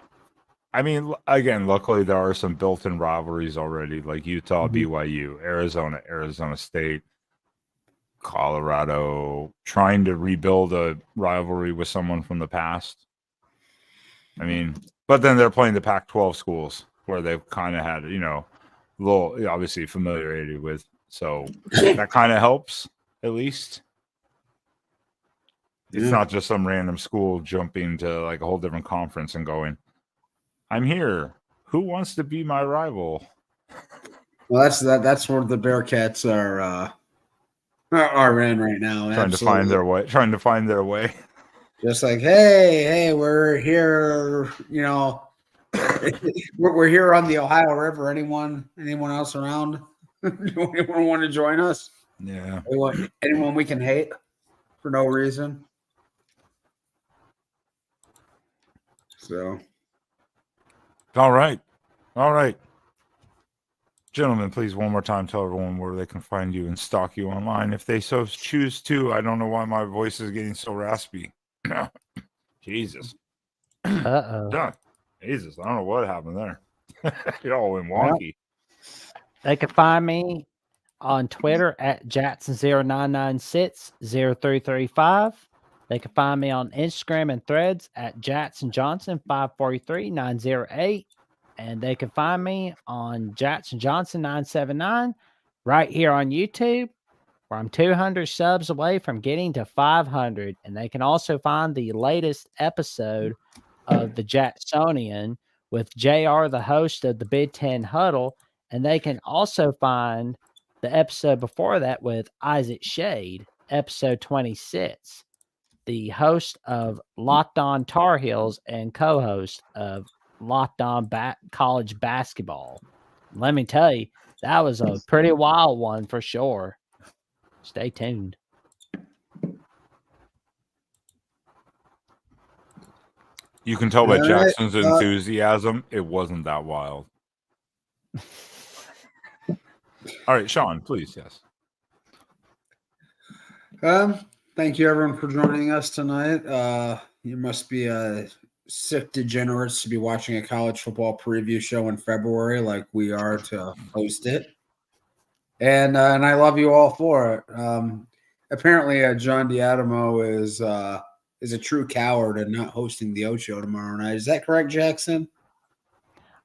I mean, again, luckily there are some built-in rivalries already, like Utah, BYU, Arizona State, Colorado, trying to rebuild a rivalry with someone from the past. I mean, but then they're playing the Pac-12 schools where they've kind of had, little obviously familiarity with. So that kind of helps, at least. It's not just some random school jumping to like a whole different conference and going, I'm here. Who wants to be my rival? Well, that's where the Bearcats are in right now. Trying to find their way. Just like, hey, we're here. You know, we're here on the Ohio River. Anyone else around? Anyone want to join us? Yeah. Anyone we can hate for no reason? So, All right. Gentlemen, please one more time tell everyone where they can find you and stalk you online if they so choose to. I don't know why my voice is getting so raspy. Jesus. Jesus, I don't know what happened there. It all went wonky. They can find me on Twitter at Jackson09960335. They can find me on Instagram and Threads at JacksonJohnson543908. And they can find me on Jackson Johnson 979 right here on YouTube, where I'm 200 subs away from getting to 500. And they can also find the latest episode of the Jacksonian with JR, the host of the Big 10 Huddle. And they can also find the episode before that with Isaac Shade, episode 26, the host of Locked On Tar Heels and co-host of Locked On College Basketball. Let me tell you, that was a pretty wild one for sure. Stay tuned. You can tell by Jackson's enthusiasm, it wasn't that wild. All right, Sean, please, yes. Thank you everyone for joining us tonight. You must be sick degenerates to be watching a college football preview show in February like we are to host it. And I love you all for it. Apparently, John Diadamo is a true coward and not hosting the O Show tomorrow night. Is that correct, Jackson?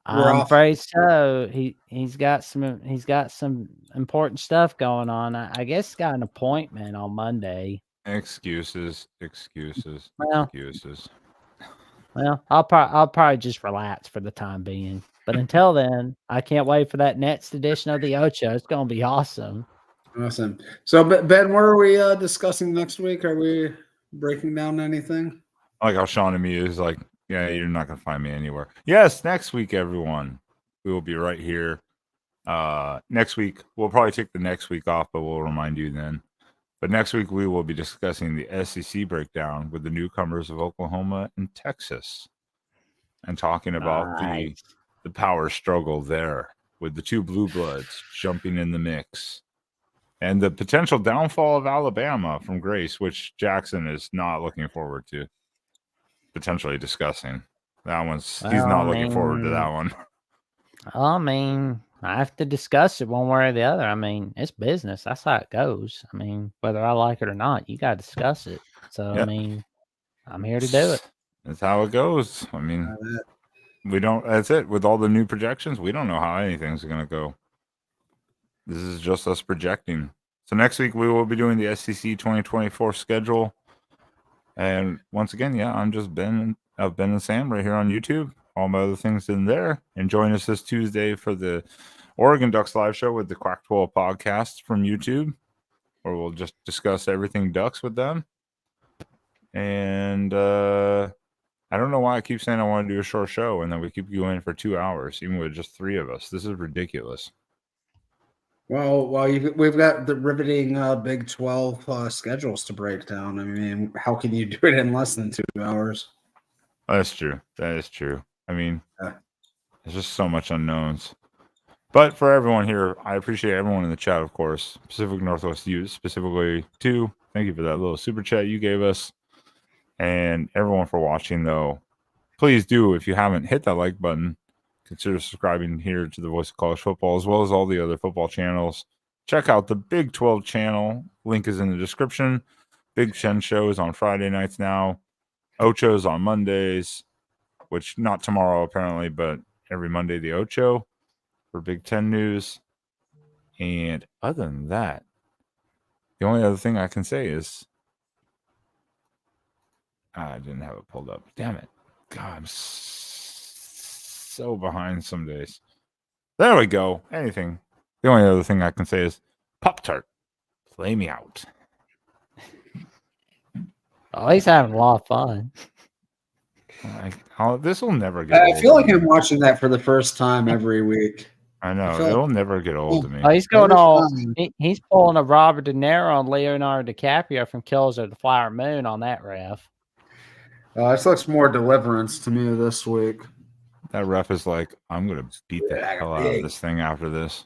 We're I'm off. afraid so. He's got some important stuff going on. I guess he's got an appointment on Monday. Excuses. Well, I'll probably just relax for the time being. But until then, I can't wait for that next edition of the Ocho. It's gonna be awesome. Awesome. So, Ben, what are we discussing next week? Are we breaking down anything? Like how Sean and me is like, yeah, you're not gonna find me anywhere. Yes, next week, everyone, we will be right here. Next week, we'll probably take the next week off, but we'll remind you then. But next week, we will be discussing the SEC breakdown with the newcomers of Oklahoma and Texas, and talking about the power struggle there with the two blue bloods jumping in the mix, and the potential downfall of Alabama from Grace, which Jackson is not looking forward to potentially discussing. That one's he's not looking forward to that one. I mean, I have to discuss it one way or the other. I mean, it's business. That's how it goes. I mean, whether I like it or not, you got to discuss it. So, Yep. I mean, I'm here to do it. That's how it goes. I mean, we don't. That's it. With all the new projections, we don't know how anything's going to go. This is just us projecting. So next week we will be doing the SEC 2024 schedule. And once again, yeah, I'm just Ben and Sam right here on YouTube. All my other things in there. And join us this Tuesday for the Oregon Ducks live show with the Quack 12 podcast from YouTube, where we'll just discuss everything Ducks with them. And I don't know why I keep saying I want to do a short show, and then we keep going for 2 hours, even with just 3 of us. This is ridiculous. Well, we've got the riveting Big 12 schedules to break down. I mean, how can you do it in less than 2 hours? That's true. That is true. I mean, there's just so much unknowns. But for everyone here, I appreciate everyone in the chat, of course. Pacific Northwest Youth, specifically, too. Thank you for that little super chat you gave us. And everyone for watching, though. Please do, if you haven't, hit that like button. Consider subscribing here to the Voice of College Football, as well as all the other football channels. Check out the Big 12 channel. Link is in the description. Big 10 shows on Friday nights now. Ocho's on Mondays, which not tomorrow apparently, but every Monday the Ocho for Big 10 news. And other than that, the only other thing I can say is I didn't have it pulled up. Damn it. God, I'm so behind some days. There we go. Anything. The only other thing I can say is Pop-Tart, play me out. Oh, he's having a lot of fun. This will never get old. I feel like I'm watching that for the first time every week. I know. It'll never get old to me. Oh, he's going all. He's pulling a Robert De Niro and Leonardo DiCaprio from Killers of the Flower Moon on that ref. This looks more Deliverance to me this week. That ref is like, I'm going to beat the hell out of this thing after this.